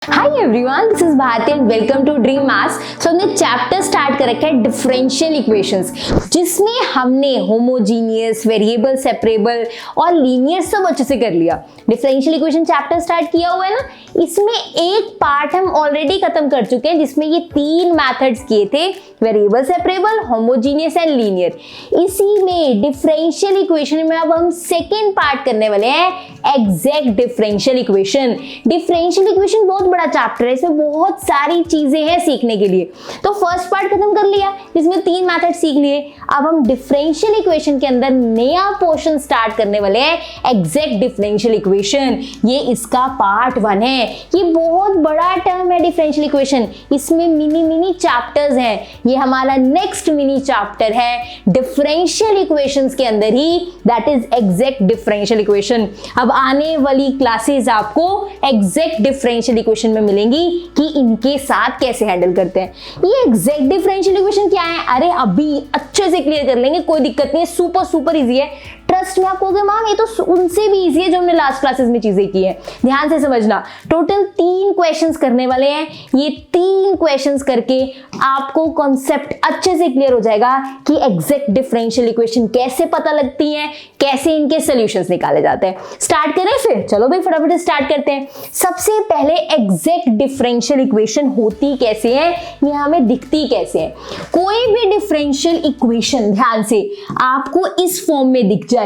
Hi everyone, this is Bharti and welcome to dream maths. So हमने chapter start कर रखा है डिफरेंशियल इक्वेशंस, जिसमें हमने होमोजीनियस, वेरिएबल, सेपरेबल और लीनियर सब अच्छे से कर लिया। डिफरेंशियल इक्वेशन चैप्टर स्टार्ट किया हुआ है ना, इसमें एक पार्ट हम ऑलरेडी खत्म कर चुके हैं, जिसमें ये तीन मेथड्स किए थे, variable, separable, homogeneous and linear. इसी में डिफरेंशियल इक्वेशन में अब हम सेकेंड पार्ट करने वाले हैं, exact differential equation. Differential equation बहुत बड़ा चैप्टर है, इसमें बहुत सारी चीजें हैं सीखने के लिए। तो फर्स्ट पार्ट खत्म कर लिया, जिसमें तीन मेथड सीख लिए। अब हम डिफरेंशियल इक्वेशन के अंदर नया पोर्शन स्टार्ट करने वाले हैं, एग्जैक्ट डिफरेंशियल इक्वेशन। ये इसका पार्ट 1 है। ये बहुत बड़ा टर्म है डिफरेंशियल इक्वेशन, इसमें मिनी चैप्टर्स हैं। ये हमारा नेक्स्ट मिनी चैप्टर है डिफरेंशियल इक्वेशंस के अंदर ही, that is exact differential equation. अब आने वाली क्लासेस आपको एग्जैक्ट डिफरेंशियल इक्वेशन में मिलेंगी कि इनके साथ कैसे हैंडल करते हैं। ये एग्जैक्ट डिफरेंशियल इक्वेशन क्या है, अरे अभी अच्छे से क्लियर कर लेंगे, कोई दिक्कत नहीं है, सुपर इजी है। ट्रस्ट में आपको कहोगे मैम ये तो उनसे भी इजी है जो हमने लास्ट क्लासेस में चीजें की है। ध्यान से समझना, टोटल 3 क्वेश्चंस करने वाले हैं। ये 3 क्वेश्चंस करके आपको कॉन्सेप्ट अच्छे से क्लियर हो जाएगा कि एग्जैक्ट डिफरेंशियल इक्वेशन कैसे पता लगती है, कैसे इनके सॉल्यूशंस निकाले जाते हैं। स्टार्ट करें फिर, चलो भाई फटाफट स्टार्ट करते हैं। सबसे पहले एग्जैक्ट डिफरेंशियल इक्वेशन होती कैसे है, ये हमें दिखती कैसे है। कोई भी डिफरेंशियल इक्वेशन ध्यान से आपको इस फॉर्म में दिख जाए,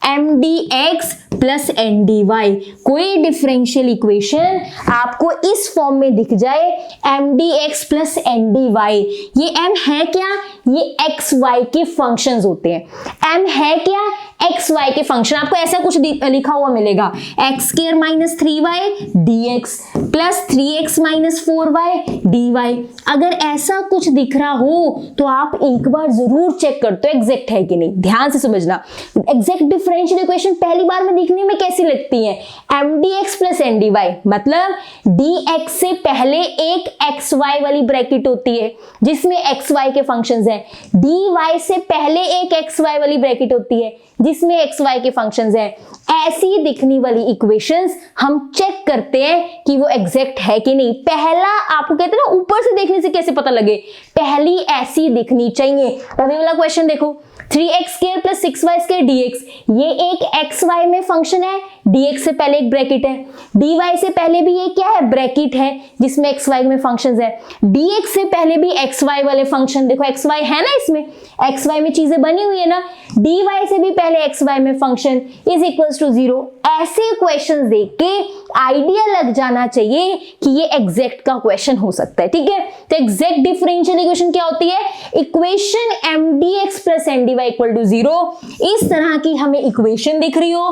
mdx प्लस ndy। कोई डिफरेंशियल इक्वेशन आपको इस फॉर्म में दिख जाए, mdx प्लस ndy। ये m है क्या, ये xy के फंक्शंस होते हैं। m है क्या, xy के फंक्शन। आपको ऐसा कुछ लिखा हुआ मिलेगा, x square minus 3y dx plus 3x minus 4y dy। अगर ऐसा कुछ दिख रहा हो तो आप एक बार जरूर चेक कर दो एग्जैक्ट है कि नहीं। ध्यान से समझना, एग्जैक्ट डिफरेंशियल इक्वेशन पहली बार में दिखने में कैसी लगती है, mdx प्लस ndy, मतलब dx से पहले एक xy वाली ब्रैकेट होती है जिसमें xy के फंक्शंस हैं, dy से पहले एक xy वाली ब्रैकेट होती है जिसमें xy के फंक्शंस हैं। ऐसी दिखने वाली इक्वेशंस हम चेक करते हैं कि वो एग्जैक्ट है कि नहीं। पहला आपको कहते हैं ना, ऊपर से देखने से कैसे पता लगे, पहली ऐसी दिखनी चाहिए। अभी वाला क्वेश्चन देखो, 3x square plus 6y square dx, ये एक xy में फंक्शन है, dx से पहले एक ब्रैकेट है, dy से पहले भी ये क्या है, ब्रैकेट है जिसमें xy में फंक्शंस है, dx से पहले भी xy वाले फंक्शन, देखो xy है ना, इसमें xy में चीजें बनी हुई है ना, dy से भी पहले xy में फंक्शन इज इक्वल्स टू 0। ऐसे क्वेश्चन देख के आइडिया लग जाना चाहिए कि ये एग्जैक्ट का क्वेश्चन हो सकता है, ठीक है। तो एग्जैक्ट डिफरेंशियल इक्वेशन क्या होती है, equation mdx plus ndy equal to 0। इस तरह की हमें इक्वेशन दिख रही हो,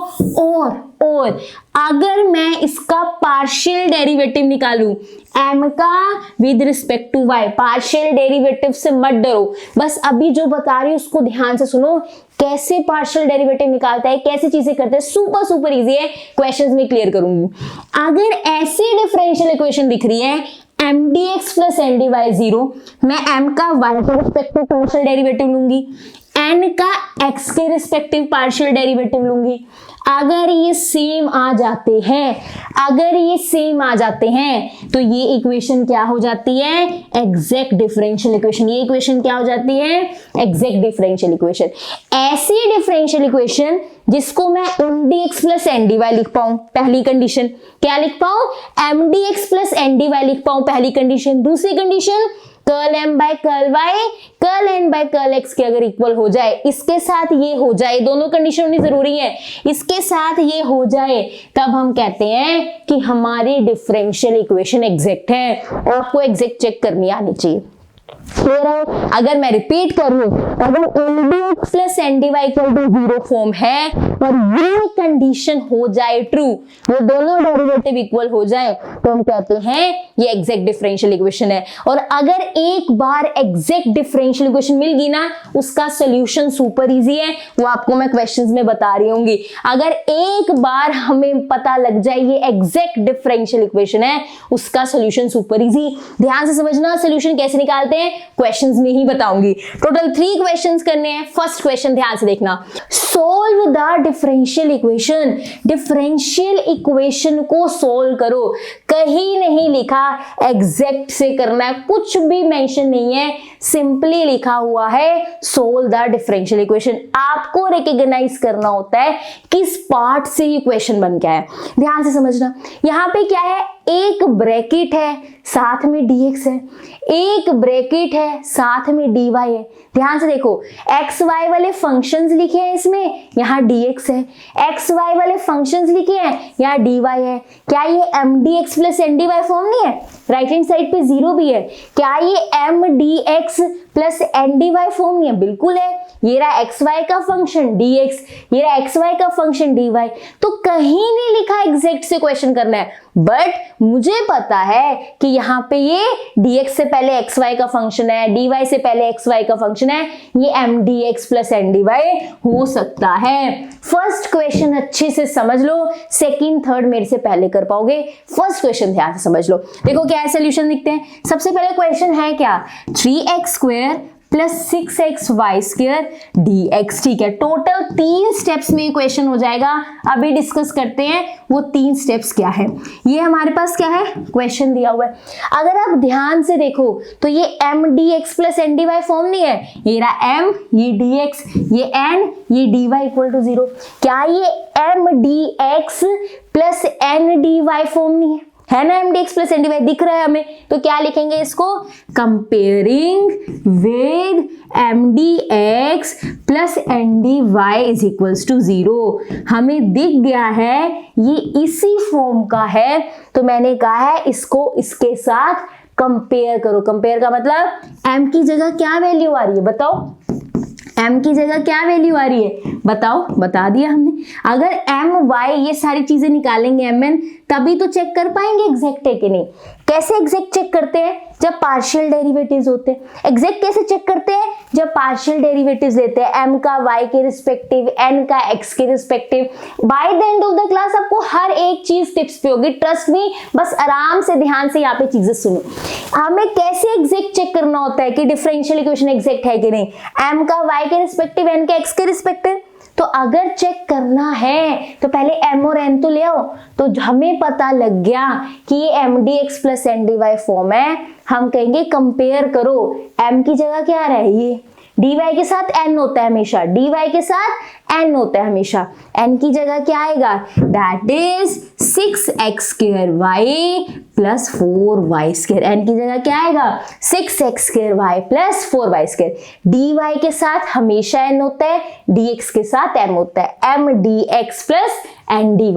और अगर मैं इसका पार्शियल डेरिवेटिव निकालूं m का with respect to y, partial derivative से मत डरो, बस अभी जो बता रही हूं उसको ध्यान से सुनो। कैसे पार्शियल डेरिवेटिव निकालता है, कैसे चीजें करते हैं, सुपर इजी है, क्वेश्चंस में क्लियर करूंगी। अगर ऐसी डिफरेंशियल इक्वेशन दिख रही है mdx प्लस ndy 0, मैं m का y के रिस्पेक्टिव पार्शियल डेरिवेटिव लूंगी, n का x के रिस्पेक्टिव पार्शियल डेरिवेटिव लूंगी। अगर ये सेम आ जाते हैं तो ये इक्वेशन क्या हो जाती है, एग्जैक्ट डिफरेंशियल इक्वेशन। ये इक्वेशन क्या हो जाती है, एग्जैक्ट डिफरेंशियल इक्वेशन। ऐसी डिफरेंशियल इक्वेशन जिसको मैं mdx प्लस ndy लिख पाऊं, पहली कंडीशन क्या लिख पाऊं, mdx प्लस ndy लिख पाऊं, पहली कंडीशन। दूसरी condition, curl m by curl y, curl n by curl x के अगर इक्वल हो जाए, इसके साथ ये हो जाए, दोनों कंडीशन होनी जरूरी है, इसके साथ ये हो जाए, तब हम कहते हैं कि हमारी डिफरेंशियल इक्वेशन एग्जैक्ट है। और आपको एग्जैक्ट चेक करनी आनी चाहिए। अगर मैं रिपीट करूं, अगर mdx plus ndy equal to 0 form है और ये कंडीशन हो जाए ट्रू, वो दोनों डेरिवेटिव इक्वल हो जाए, तो हम कहते हैं ये एग्जैक्ट डिफरेंशियल इक्वेशन है। और अगर एक बार एग्जैक्ट डिफरेंशियल इक्वेशन मिल गई ना, उसका सॉल्यूशन सुपर इजी है, वो आपको मैं क्वेश्चंस में बता रही होंगी। अगर एक बार हमें पता लग जाए ये एग्जैक्ट डिफरेंशियल इक्वेशन है, उसका सॉल्यूशन सुपर इजी। ध्यान से समझना, सॉल्यूशन कैसे निकालते हैं, हैं क्वेश्चंस में ही बताऊंगी। टोटल 3 क्वेश्चंस करने हैं। फर्स्ट क्वेश्चन ध्यान से देखना, solve the differential equation. Differential equation को सोल्व करो, कहीं नहीं लिखा एग्जैक्ट से करना है, कुछ भी मेंशन नहीं है, सिंपली लिखा हुआ है सोल्व द डिफरेंशियल इक्वेशन। आपको रिकॉग्नाइज करना होता है किस पार्ट से ये क्वेश्चन बन गया है। ध्यान से समझना, यहां पे क्या है, एक ब्रैकेट है साथ में dx है, एक ब्रैकेट है साथ में dy है। ध्यान से देखो, एक्स वाई वाले फंक्शंस लिखे हैं इसमें, यहाँ dx है, एक्स वाई वाले फंक्शंस लिखे हैं, यहाँ dy है। क्या ये mdx प्लस ndy फॉर्म नहीं है? राइट हैंड साइड पे 0 भी है। क्या ये mdx प्लस ndy फॉर्म नहीं है? बिल्कुल है। ये रहा xy का फंक्शन dx, ये रहा xy का फंक्शन dy। तो कहीं नहीं लिखा एग्जैक्ट से क्वेश्चन करना है, बट मुझे पता है कि यहाँ पे ये dx से पहले xy का फंक्शन है, dy से पहले xy का फंक्शन है, ये mdx प्लस ndy हो सकता है। फर्स्ट क्वेश्चन अच्छे से समझ लो, सेकंड थर्ड मेरे से पहले कर पाओगे। फर्स्ट क्वेश्चन ध्यान से समझ लो। देखो क्या है, सोल्यूशन लिखते हैं। सबसे पहले क्वेश्चन है क्या, 3x square plus 6xy square dx। ठीक है, टोटल 3 स्टेप्स में क्वेश्चन हो जाएगा। अभी डिस्कस करते हैं वो 3 स्टेप्स क्या है। ये हमारे पास क्या है, क्वेश्चन दिया हुआ है। अगर आप ध्यान से देखो तो ये mdx प्लस ndy फॉर्म नहीं है, ये रहा m, ये dx, ये n, ये dy इक्वल टू 0। क्या ये mdx प्लस ndy फॉर्म नहीं है ना? mdx प्लस ndy दिख रहा है हमें, तो क्या लिखेंगे इसको, comparing with mdx plus ndy is equals to 0। हमें दिख गया है ये इसी फॉर्म का है, तो मैंने कहा है इसको इसके साथ कंपेयर करो। कंपेयर का मतलब m की जगह क्या वैल्यू आ रही है बताओ, m की जगह क्या वैल्यू आ रही है बताओ, बता दिया हमने। अगर m y ये सारी चीजें निकालेंगे mn, तभी तो चेक कर पाएंगे एग्जैक्ट है कि नहीं। कैसे एग्जैक्ट चेक करते हैं, जब पार्शियल डेरिवेटिव्स होते हैं। एग्जैक्ट कैसे चेक करते हैं, जब पार्शियल डेरिवेटिव्स लेते हैं, m का y के रिस्पेक्टिव, n का x के respective. By the end of the class आपको हर एक चीज टिप्स पे होगी, ट्रस्ट मी। बस आराम से ध्यान से यहाँ पे चीजें सुनो। हमें कैसे एग्जैक्ट चेक करना होता है कि डिफरेंशियल इक्वेशन एग्जैक्ट है कि नहीं, m का y के रिस्पेक्टिव, n का x के रिस्पेक्टिव। तो अगर चेक करना है तो पहले m और n तो ले आओ। तो हमें पता लग गया कि ये mdx प्लस ndy फॉर्म है। हम कहेंगे कंपेयर करो, m की जगह क्या आ रहा है, ये dy के साथ n होता है हमेशा, dy के साथ n होता है हमेशा। n की जगह क्या आएगा, that is 6x square y plus 4y square. n की जगह क्या आएगा, 6x square y plus 4y square. dy के साथ हमेशा n होता है, dx के साथ m होता है, mdx प्लस ndy।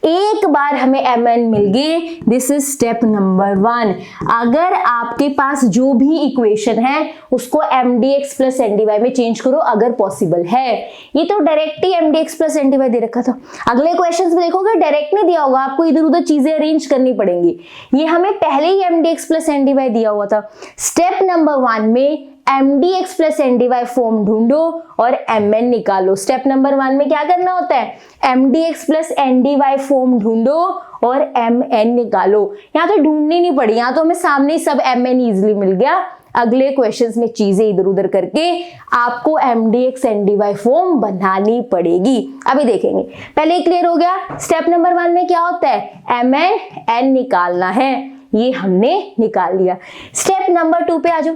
एक बार हमें mn मिल गए, दिस इज स्टेप नंबर 1। अगर आपके पास जो भी इक्वेशन है उसको mdx प्लस ndy में चेंज करो अगर पॉसिबल है। ये तो डायरेक्ट ही mdx प्लस ndy दे रखा था। अगले क्वेश्चंस में देखोगे डायरेक्ट नहीं दिया होगा, आपको इधर उधर चीजें अरेंज करनी पड़ेंगी। ये हमें पहले ही mdx प्लस ndy दिया हुआ था। स्टेप नंबर 1 में mdx प्लस ndy फॉर्म ढूंढो और mn निकालो। स्टेप नंबर 1 में क्या करना होता है, mdx प्लस ndy फॉर्म ढूंढो और mn निकालो। यहाँ तो ढूंढनी नहीं पड़ी, यहाँ तो हमें सामने ही सब mn इजीली मिल गया। अगले क्वेश्चंस में चीजें इधर उधर करके आपको mdx ndy फॉर्म बनानी पड़ेगी। अभी देखेंगे, पहले क्लियर हो गया। स्टेप नंबर 1 में क्या होता है, mn n निकालना है, ये हमने निकाल लिया। स्टेप नंबर 2 पे आ जाओ।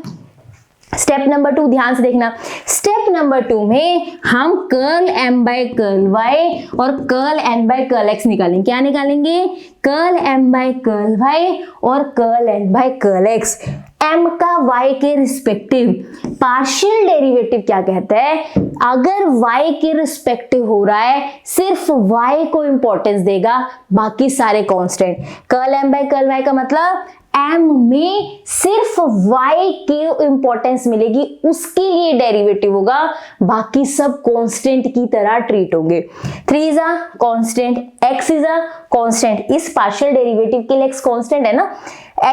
स्टेप नंबर 2 ध्यान से देखना। स्टेप नंबर 2 में हम curl m by curl y और curl n by curl x निकालेंगे। क्या निकालेंगे, curl m by curl y और curl n by curl x। m का y के रिस्पेक्टिव पार्शियल डेरिवेटिव क्या कहता है, अगर y के रिस्पेक्टिव हो रहा है सिर्फ y को इंपॉर्टेंस देगा, बाकी सारे constant. Curl m by curl y का मतलब m में सिर्फ y के इंपॉर्टेंस मिलेगी, उसके लिए डेरिवेटिव होगा, बाकी सब कांस्टेंट की तरह ट्रीट होंगे। 3 is a constant, x is a constant. इस पार्शियल डेरिवेटिव के लिए x कांस्टेंट है ना,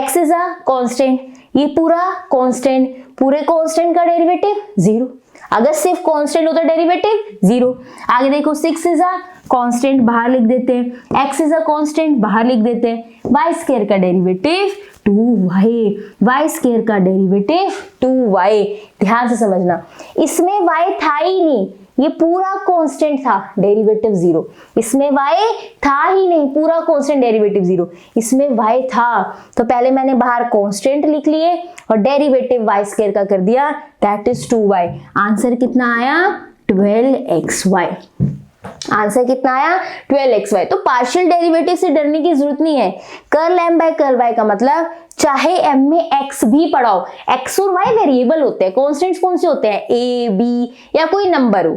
x इज अ कांस्टेंट, ये पूरा कांस्टेंट, पूरे कांस्टेंट का डेरिवेटिव 0। अगर सिर्फ कांस्टेंट होता डेरिवेटिव 0। आगे देखो 6 इज अ कांस्टेंट, बाहर लिख देते हैं, x इज अ कांस्टेंट, बाहर लिख देते हैं, वाई स्क्वायर का डेरिवेटिव 2y, वाई स्क्वायर का डेरिवेटिव 2y। ध्यान से समझना, इसमें y था ही नहीं, ये पूरा कांस्टेंट था, डेरिवेटिव 0। इसमें y था ही नहीं, पूरा कांस्टेंट, डेरिवेटिव 0। इसमें y था, तो पहले मैंने बाहर कांस्टेंट लिख लिए और डेरिवेटिव y स्क्वायर का कर दिया, दैट इज 2y। आंसर कितना आया? 12xy। आंसर कितना आया? 12xy। तो पार्शियल डेरिवेटिव से डरने की जरूरत नहीं है। Curl m by curl y का मतलब चाहे m में x भी पड़ा हो, x और y वेरिएबल होते हैं, कॉन्स्टेंट्स कौन से होते हैं? a, b या कोई नंबर हो,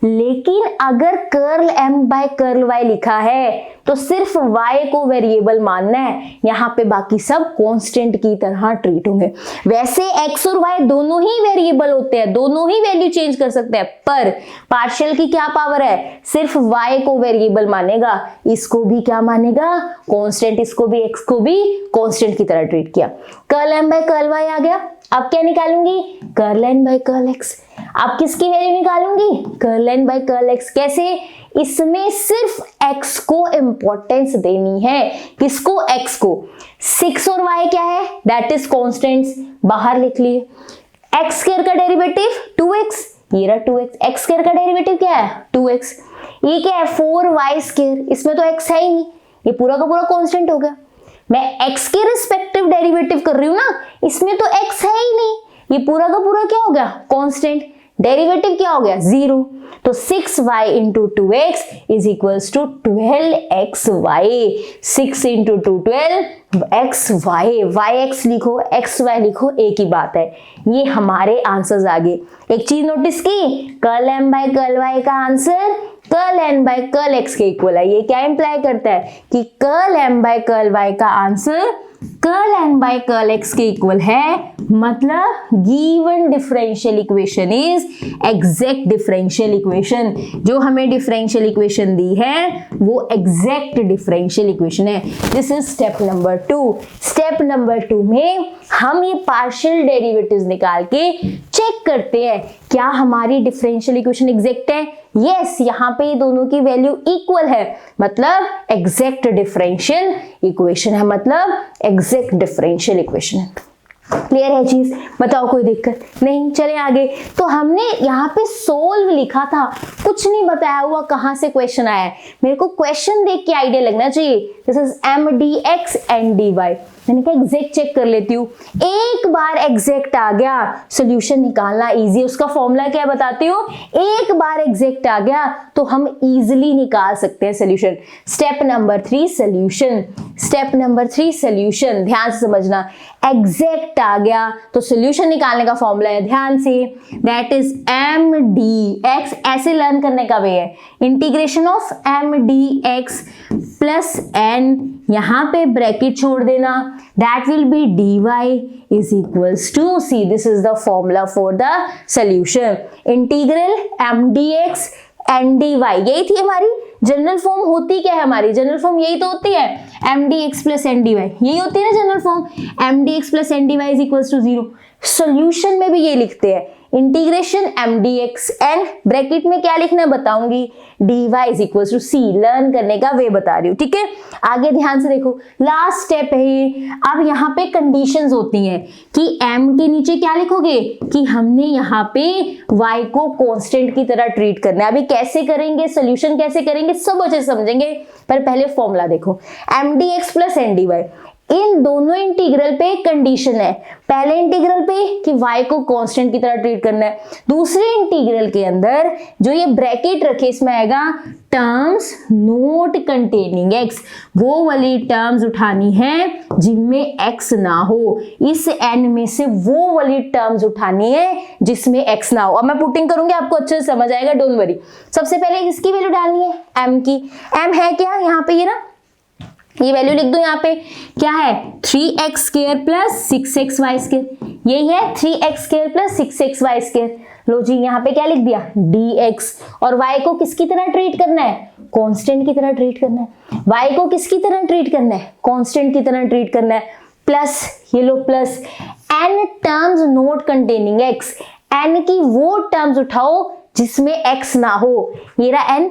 लेकिन अगर curl m by curl y लिखा है तो सिर्फ y को वेरिएबल मानना है, यहाँ पे बाकी सब कांस्टेंट की तरह ट्रीट होंगे। वैसे x और y दोनों ही वेरिएबल होते हैं, दोनों ही वैल्यू चेंज कर सकते हैं, पर पार्शियल की क्या पावर है? सिर्फ y को वेरिएबल मानेगा, इसको भी क्या मानेगा? कांस्टेंट, इसको भी x को भी कांस्टेंट की तरह ट्रीट किया। Curl m by curl y आ गया। अब क्या निकालूंगी? Curl n by curl x। अब किसकी वैल्यू निकालूंगी? Curl n by curl x। कैसे? इसमें सिर्फ x को इंपॉर्टेंस देनी है। किसको? x को। 6 और y क्या है? दैट इज कांस्टेंट्स, बाहर लिख लिए। x स्क्वायर का डेरिवेटिव 2x, ये रहा 2x। x स्क्वायर का डेरिवेटिव क्या है? 2x। ये क्या है? 4y स्क्वायर, इसमें तो x है ही नहीं, ये पूरा का पूरा कांस्टेंट हो गया। मैं x के रिस्पेक्टिव डेरिवेटिव कर रही हूं ना, इसमें तो x है ही नहीं, ये पूरा का पूरा क्या हो गया? कांस्टेंट। डेरिवेटिव क्या हो गया? 0। तो 6y into 2x is equals to 12xy। 6 into 2 12xy। yx लिखो, xy लिखो, एक ही बात है। ये हमारे आंसर्स आ गए। एक चीज नोटिस की, curl m by curl y का answer curl n by curl x के इक्वल है। ये क्या इंप्लाई करता है? कि curl m by curl y का answer curl n by curl x के इक्वल है, मतलब given differential equation is exact differential equation. जो हमें डिफरेंशियल इक्वेशन दी है वो एग्जैक्ट डिफरेंशियल इक्वेशन है। This is step number 2। Step number 2 में हम ये पार्शियल डेरिवेटिव्स निकाल के चेक करते हैं क्या हमारी डिफरेंशियल इक्वेशन एग्जैक्ट है। यस, यहाँ पे दोनों की वैल्यू इक्वल है, मतलब एग्जैक्ट डिफरेंशियल इक्वेशन है, मतलब एग्जैक्ट डिफरेंशियल इक्वेशन है। क्लियर है चीज? बताओ कोई दिक्कत नहीं? चले आगे। तो हमने यहाँ पे सोल्व लिखा था, कुछ नहीं बताया हुआ कहाँ से क्वेश्चन आया है। मेरे को क्वेश्चन देख के आइडिया लगना चाहिए। This is m dx and dy। मैंने कहा एग्जैक्ट चेक कर लेती हूँ। एक बार एग्जैक्ट आ गया, सोल्यूशन निकालना इजी। उसका फॉर्मूला क्या बताती हूँ? एक बार एग्जैक्ट आ गया तो हम इजीली निकाल सकते हैं solution. Step number 3 solution. Step number 3 solution, ध्यान से समझना। एग्जैक्ट आ गया तो सोल्यूशन निकालने का फॉर्मूला है, ध्यान से, दैट इज m dx। ऐसे लर्न करने का वे है, integration of m dx plus n, यहाँ पे ब्रैकेट छोड़ देना, that will be dy is equals to, see this is the formula for the solution, integral m dx and dy। यही थी हमारी जनरल फॉर्म। होती क्या है हमारी जनरल फॉर्म? यही तो होती है, m dx plus n dy, यही होती है ना general form. m dx plus n dy is equals to 0। Solution में भी ये लिखते हैं, integration m dx n, bracket में क्या लिखना बताऊंगी, dy is equal to c। Learn करने का वे बता रही हूँ, ठीक है। आगे ध्यान से देखो, लास्ट स्टेप है ये। अब यहाँ पे कंडीशंस होती हैं कि m के नीचे क्या लिखोगे कि हमने यहाँ पे y को कांस्टेंट की तरह ट्रीट करना है। अभी कैसे करेंगे, सोल्यूशन कैसे करेंगे, सब अच्छे समझेंगे, पर पहले फॉर्मूला देखो। m dx plus n dy, इन दोनों इंटीग्रल पे कंडीशन है। पहले इंटीग्रल पे कि y को कांस्टेंट की तरह ट्रीट करना है, दूसरे इंटीग्रल के अंदर जो ये ब्रैकेट रखे इसमें आएगा टर्म्स नॉट कंटेनिंग x। वो वाली टर्म्स उठानी है जिनमें x ना हो। इस n में से वो वाली टर्म्स उठानी है जिसमें x ना हो। अब मैं पुटिंग करूंगी, आपको अच्छे से समझ आएगा, डोंट वरी। सबसे पहले इसकी वैल्यू डालनी है m की। m है क्या यहाँ पे, ये ना, ये वैल्यू लिख दो यहाँ पे, क्या है 3x square plus 6xy square, यही है 3x square plus 6xy square. लो जी, यहाँ पे क्या लिख दिया dx, और y को किसकी तरह ट्रीट करना है, कांस्टेंट की तरह ट्रीट करना है। y को किसकी तरह ट्रीट करना है, कांस्टेंट की तरह ट्रीट करना है। प्लस, ये लो plus n terms not containing x, n की वो टर्म्स उठाओ जिसमें x ना हो। ये रहा n,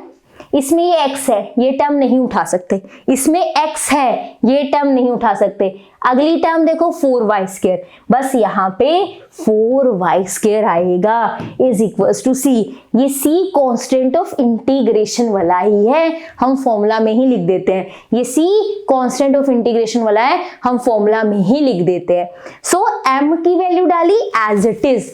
इसमें ये x है, ये टर्म नहीं उठा सकते, इसमें x है, ये टर्म नहीं उठा सकते। अगली टर्म देखो 4y², बस यहाँ पे 4y² आएगा इज इक्वल्स टू c। ये c कांस्टेंट ऑफ इंटीग्रेशन वाला ही है, हम फॉर्मूला में ही लिख देते हैं। ये c कांस्टेंट ऑफ इंटीग्रेशन वाला है, हम फॉर्मूला में ही लिख देते हैं। सो m की वैल्यू डाली एज इट इज,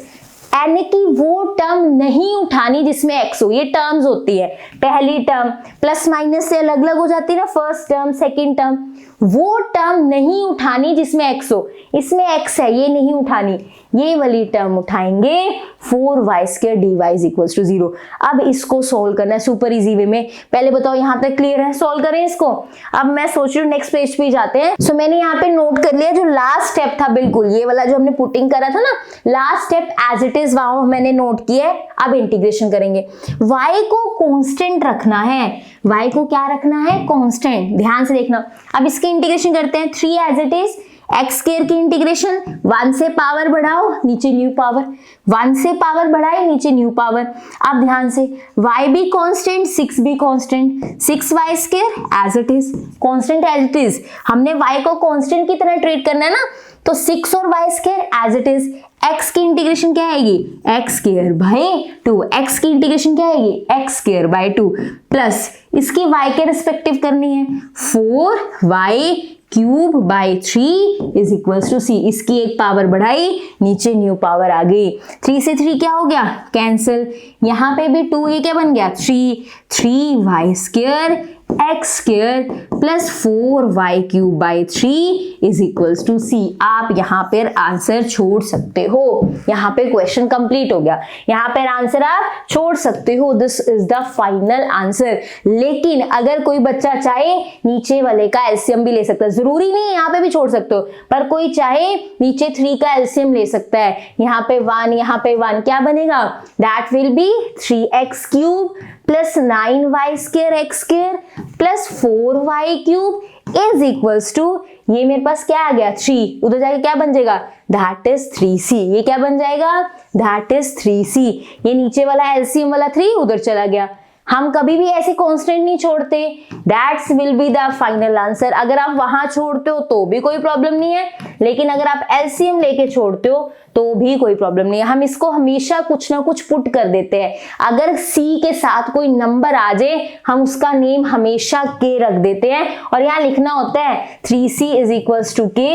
n की वो टर्म नहीं उठानी जिसमें x हो। ये टर्म्स होती है, पहली टर्म प्लस माइनस से अलग अलग हो जाती है ना, फर्स्ट टर्म सेकंड टर्म, वो टर्म नहीं उठानी जिसमें x हो। इसमें x है, ये नहीं उठानी, ये वाली टर्म उठाएंगे 4y² dy is equals to 0। अब इसको सोल्व करना है सुपर इजी वे में। पहले बताओ यहाँ तक क्लियर है, सोल्व करें इसको। अब मैं सोच रही हूँ नेक्स्ट पेज पे जाते हैं। सो मैंने यहाँ पे नोट कर लिया जो लास्ट स्टेप था, बिल्कुल ये वाला जो हमने पुटिंग करा था ना, last step as it is वहां मैंने नोट किया है। अब इंटीग्रेशन करेंगे। y को कांस्टेंट रखना है, y को क्या रखना है, कांस्टेंट। ध्यान से देखना। अब इसकी इंटीग्रेशन करते हैं, 3 एज इट इज, x² की इंटीग्रेशन 1 से पावर बढ़ाओ नीचे न्यू पावर, 1 से पावर बढ़ाए नीचे न्यू पावर। अब ध्यान से y भी कांस्टेंट 6 भी constant, 6y² as it is, constant as it is. हमने y को कांस्टेंट की तरह ट्रीट करना है ना, तो 6 और y² as it is. x की इंटीग्रेशन क्या आएगी, x² बाय 2, x की इंटीग्रेशन क्या आएगी, x² बाय 2 प्लस इसकी y के रिस्पेक्टिव करनी है 4y³ by 3 is equals to c। इसकी एक पावर बढ़ाई नीचे न्यू पावर आ गई, 3 से 3 क्या हो गया, कैंसिल। यहाँ पे भी 2, ये क्या बन गया 3y² x² plus 4y³ by 3 is equals to c। आप यहाँ पर आंसर छोड़ सकते हो, यहाँ पे क्वेश्चन कंप्लीट हो गया, यहाँ पर आंसर आप छोड़ सकते हो। This is the final answer. लेकिन अगर कोई बच्चा चाहे नीचे वाले का एलसीएम भी ले सकता है, जरूरी नहीं है यहाँ पे भी छोड़ सकते हो, पर कोई चाहे नीचे 3 का एलसीएम ले सकता है। यहाँ पे 1, यहाँ पे 1, क्या बनेगा, that will be 3x³ plus 9y² x² plus 4y³ is equals to, ये मेरे पास क्या आ गया 3, उधर जाके क्या बन जाएगा, दैट इज 3c। ये क्या बन जाएगा, दैट इज 3c। ये नीचे वाला एलसीएम वाला 3 उधर चला गया। हम कभी भी ऐसे कांस्टेंट नहीं छोड़ते, that's will be the final answer. अगर आप वहां छोड़ते हो तो भी कोई प्रॉब्लम नहीं है, लेकिन अगर आप एलसीएम लेके छोड़ते हो तो भी कोई प्रॉब्लम नहीं है। हम इसको हमेशा कुछ ना कुछ पुट कर देते हैं। अगर c के साथ कोई नंबर आ जाए, हम उसका नेम हमेशा k रख देते हैं, और यहाँ लिखना होता है 3c is equals to k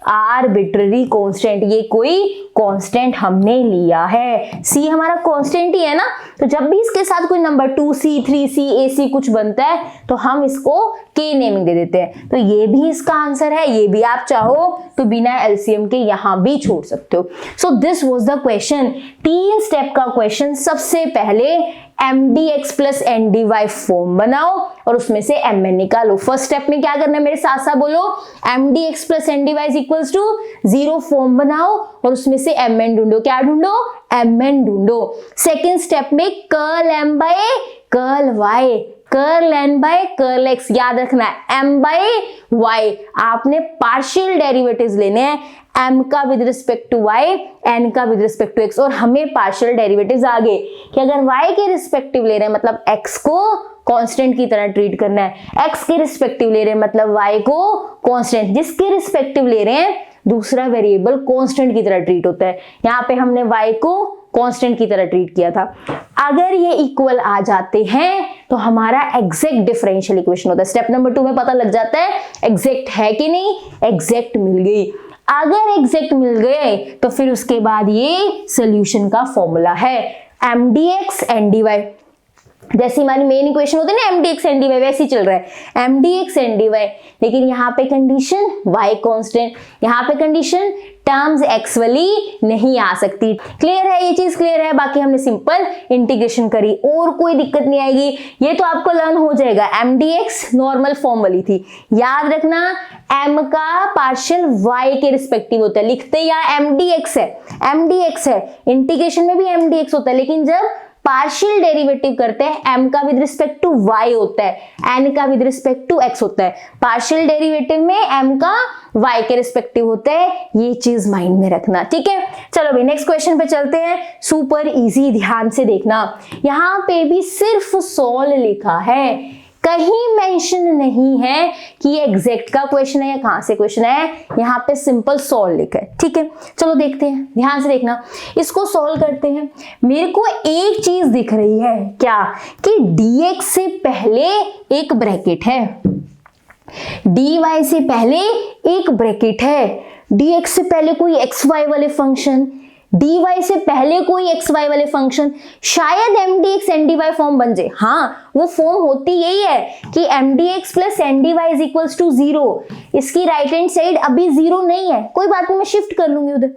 arbitrary constant. ये कोई कांस्टेंट हमने लिया है, c हमारा कांस्टेंट ही है ना, तो जब भी इसके साथ कोई नंबर 2c 3c ac कुछ बनता है तो हम इसको k नेमिंग दे देते हैं। तो ये भी इसका आंसर है, ये भी आप चाहो तो बिना एलसीएम के यहाँ भी छोड़ सकते हो। So this was the question. 3 step का क्वेश्चन। सबसे पहले mdx प्लस ndy फॉर्म बनाओ और उसमें से mn निकालो। फर्स्ट स्टेप में क्या करना है, मेरे साथ साथ बोलो, mdx plus ndy is equals to 0 form बनाओ और उसमें से mn ढूंढो। क्या ढूंढो, mn ढूंढो। सेकेंड स्टेप में curl m by curl y, curl n by curl x, याद रखना है m बाय y। आपने पार्शियल डेरिवेटिव्स लेने हैं, m का with respect to y, n का विद रिस्पेक्ट टू x। और हमें पार्शियल डेरिवेटिव्स आ गए कि अगर y के रिस्पेक्टिव ले रहे हैं मतलब x को कांस्टेंट की तरह ट्रीट करना है, x के रिस्पेक्टिव ले रहे हैं मतलब y को कांस्टेंट, जिसके रिस्पेक्टिव ले रहे हैं दूसरा वेरिएबल कांस्टेंट की तरह ट्रीट होता है। यहाँ पे हमने y को कांस्टेंट की तरह ट्रीट किया था। अगर ये इक्वल आ जाते हैं तो हमारा एग्जैक्ट डिफरेंशियल इक्वेशन होता है। स्टेप नंबर 2 में पता लग जाता है एग्जैक्ट है कि नहीं, एग्जैक्ट मिल गई। अगर एग्जैक्ट मिल गए तो फिर उसके बाद ये सॉल्यूशन का फॉर्मूला है mdx ndy। जैसे हमारी मेन इक्वेशन होती है ना mdx ndy, वैसे ही चल रहा है mdx ndy, लेकिन यहाँ पे कंडीशन y कांस्टेंट, यहाँ पे कंडीशन टर्म्स x वाली नहीं आ सकती। क्लियर है, ये चीज क्लियर है। बाकी हमने सिंपल इंटीग्रेशन करी और कोई दिक्कत नहीं आएगी। ये तो आपको लर्न हो जाएगा। mdx नॉर्मल फॉर्म वाली थी, याद रखना m का पार्शियल y के रिस्पेक्टिव होता है। लिखते या mdx है, इंटीग्रेशन में भी mdx होता है, लेकिन जब पार्शियल डेरिवेटिव करते हैं, m का विद रिस्पेक्ट टू y होता है, n का विद रिस्पेक्ट टू x होता है। पार्शियल डेरिवेटिव में m का y के रिस्पेक्टिव होता है, ये चीज माइंड में रखना, ठीक है। चलो भाई नेक्स्ट क्वेश्चन पे चलते हैं, सुपर इजी, ध्यान से देखना। यहाँ पे भी सिर्फ सोल लिखा है, कहीं मेंशन नहीं है कि ये एग्जैक्ट का क्वेश्चन है या कहां से क्वेश्चन है, यहाँ पे सिंपल सॉल्व लिखा है, ठीक है। चलो देखते हैं, ध्यान से देखना, इसको सॉल्व करते हैं। मेरे को एक चीज दिख रही है, क्या कि dx से पहले एक ब्रैकेट है, dy से पहले एक ब्रैकेट है, dx से पहले कोई xy वाले फंक्शन, dy से पहले कोई xy वाले फंक्शन, शायद mdx ndy फॉर्म बन जाए। हाँ, वो फॉर्म होती यही है कि mdx plus ndy is equals to 0। इसकी राइट हैंड साइड अभी 0 नहीं है, कोई बात नहीं, मैं शिफ्ट कर लूंगी उधर,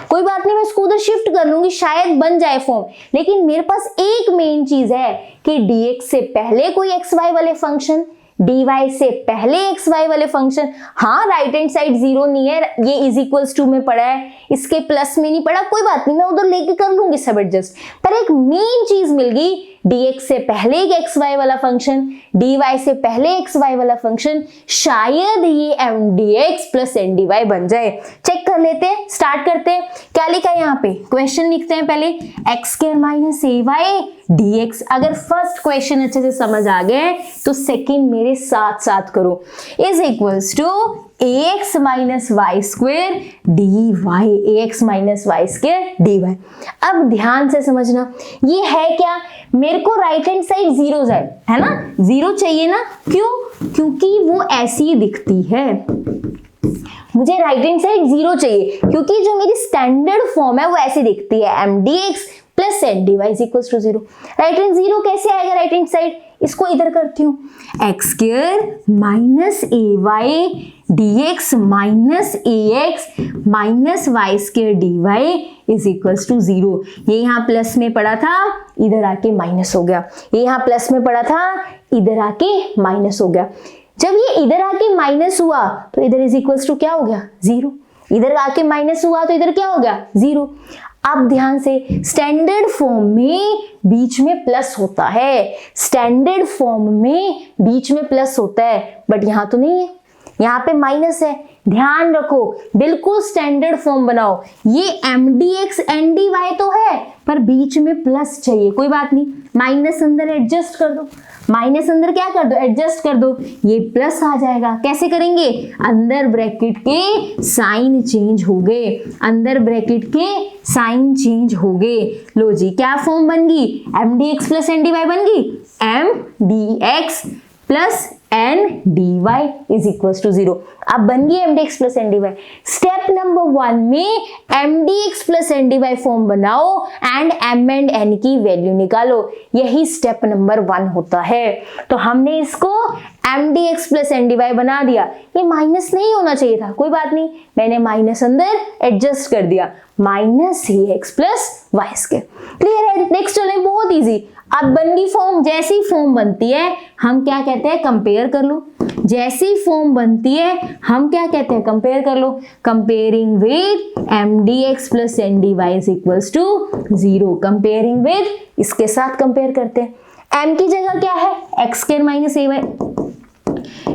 कोई बात नहीं, मैं इसको उधर शिफ्ट कर लूंगी, शायद बन जाए फॉर्म। लेकिन मेरे पास एक मेन चीज है कि dx से पहले कोई xy वाले फंक्शन, dy से पहले xy वाले फंक्शन। हाँ, राइट हैंड साइड 0 नहीं है, ये इज इक्वल्स टू में पड़ा है, इसके प्लस में नहीं पड़ा, कोई बात नहीं, मैं उधर लेके कर लूंगी सब एडजस्ट। पर एक मेन चीज मिल गई, dx से पहले एक xy वाला फंक्शन, dy से पहले xy वाला फंक्शन, शायद ये mdx प्लस ndy बन जाए। चेक कर लेते हैं, स्टार्ट करते हैं। क्या लिखा है यहाँ पे, क्वेश्चन लिखते हैं पहले, x square minus ay dx। अगर फर्स्ट क्वेश्चन अच्छे से समझ आ गए तो सेकंड मेरे साथ साथ करो, is equals to ax minus y square dy, ax minus y square dy। अब ध्यान से समझना, ये है क्या, मेरे को राइट हैंड साइड 0 जाए, है ना, 0 चाहिए ना, क्यों, क्योंकि वो ऐसी दिखती है, मुझे राइट हैंड साइड 0 चाहिए, क्योंकि जो मेरी स्टैंडर्ड फॉर्म है वो ऐसी दिखती है, mdx plus ndy is equals to 0। Right hand 0 कैसे आएगा राइट हैंड साइड, इसको इधर करती हूँ, x square minus ay dx minus ax minus y square dy is equals to 0। ये यहाँ प्लस में पड़ा था, इधर आके माइनस हो गया, ये यहाँ प्लस में पड़ा था, इधर आके माइनस हो गया। जब ये इधर आके माइनस हुआ तो इधर इज इक्वल्स टू क्या हो गया, 0। इधर आके माइनस हुआ तो इधर क्या हो गया, 0। अब ध्यान से, स्टैंडर्ड फॉर्म में बीच में प्लस होता है, स्टैंडर्ड फॉर्म में बीच में प्लस होता है, बट यहाँ तो नहीं है, यहाँ पे माइनस है। ध्यान रखो, बिल्कुल स्टैंडर्ड फॉर्म बनाओ, ये mdx ndy तो है पर बीच में प्लस चाहिए, कोई बात नहीं, माइनस अंदर एडजस्ट कर दो, माइनस अंदर क्या कर दो, एडजस्ट कर दो, ये प्लस आ जाएगा। कैसे करेंगे, अंदर ब्रैकेट के साइन चेंज हो गए, अंदर ब्रैकेट के साइन चेंज हो गए। लो जी, क्या फॉर्म बन गई, mdx प्लस ndy बन गई, mdx plus ndy is equals to 0। अब बन गई mdx plus ndy। Step number 1 में mdx प्लस ndy फॉर्म बनाओ एंड m एंड n की वैल्यू निकालो, यही स्टेप नंबर 1 होता है। तो हमने इसको mdx प्लस ndy बना दिया, ये माइनस नहीं होना चाहिए था, कोई बात नहीं, मैंने माइनस अंदर एडजस्ट कर दिया, minus ax plus Y square. Clear है, नेक्स्ट चले, बहुत इजी। अब बन गई फॉर्म, जैसी फॉर्म बनती है हम क्या कहते हैं, कंपेयर कर लो, जैसी फॉर्म बनती है हम क्या कहते हैं, कंपेयर कर लो। Comparing with mdx plus ndy is equals to 0, comparing with, इसके साथ कंपेयर करते हैं। m की जगह क्या है, x square minus ay,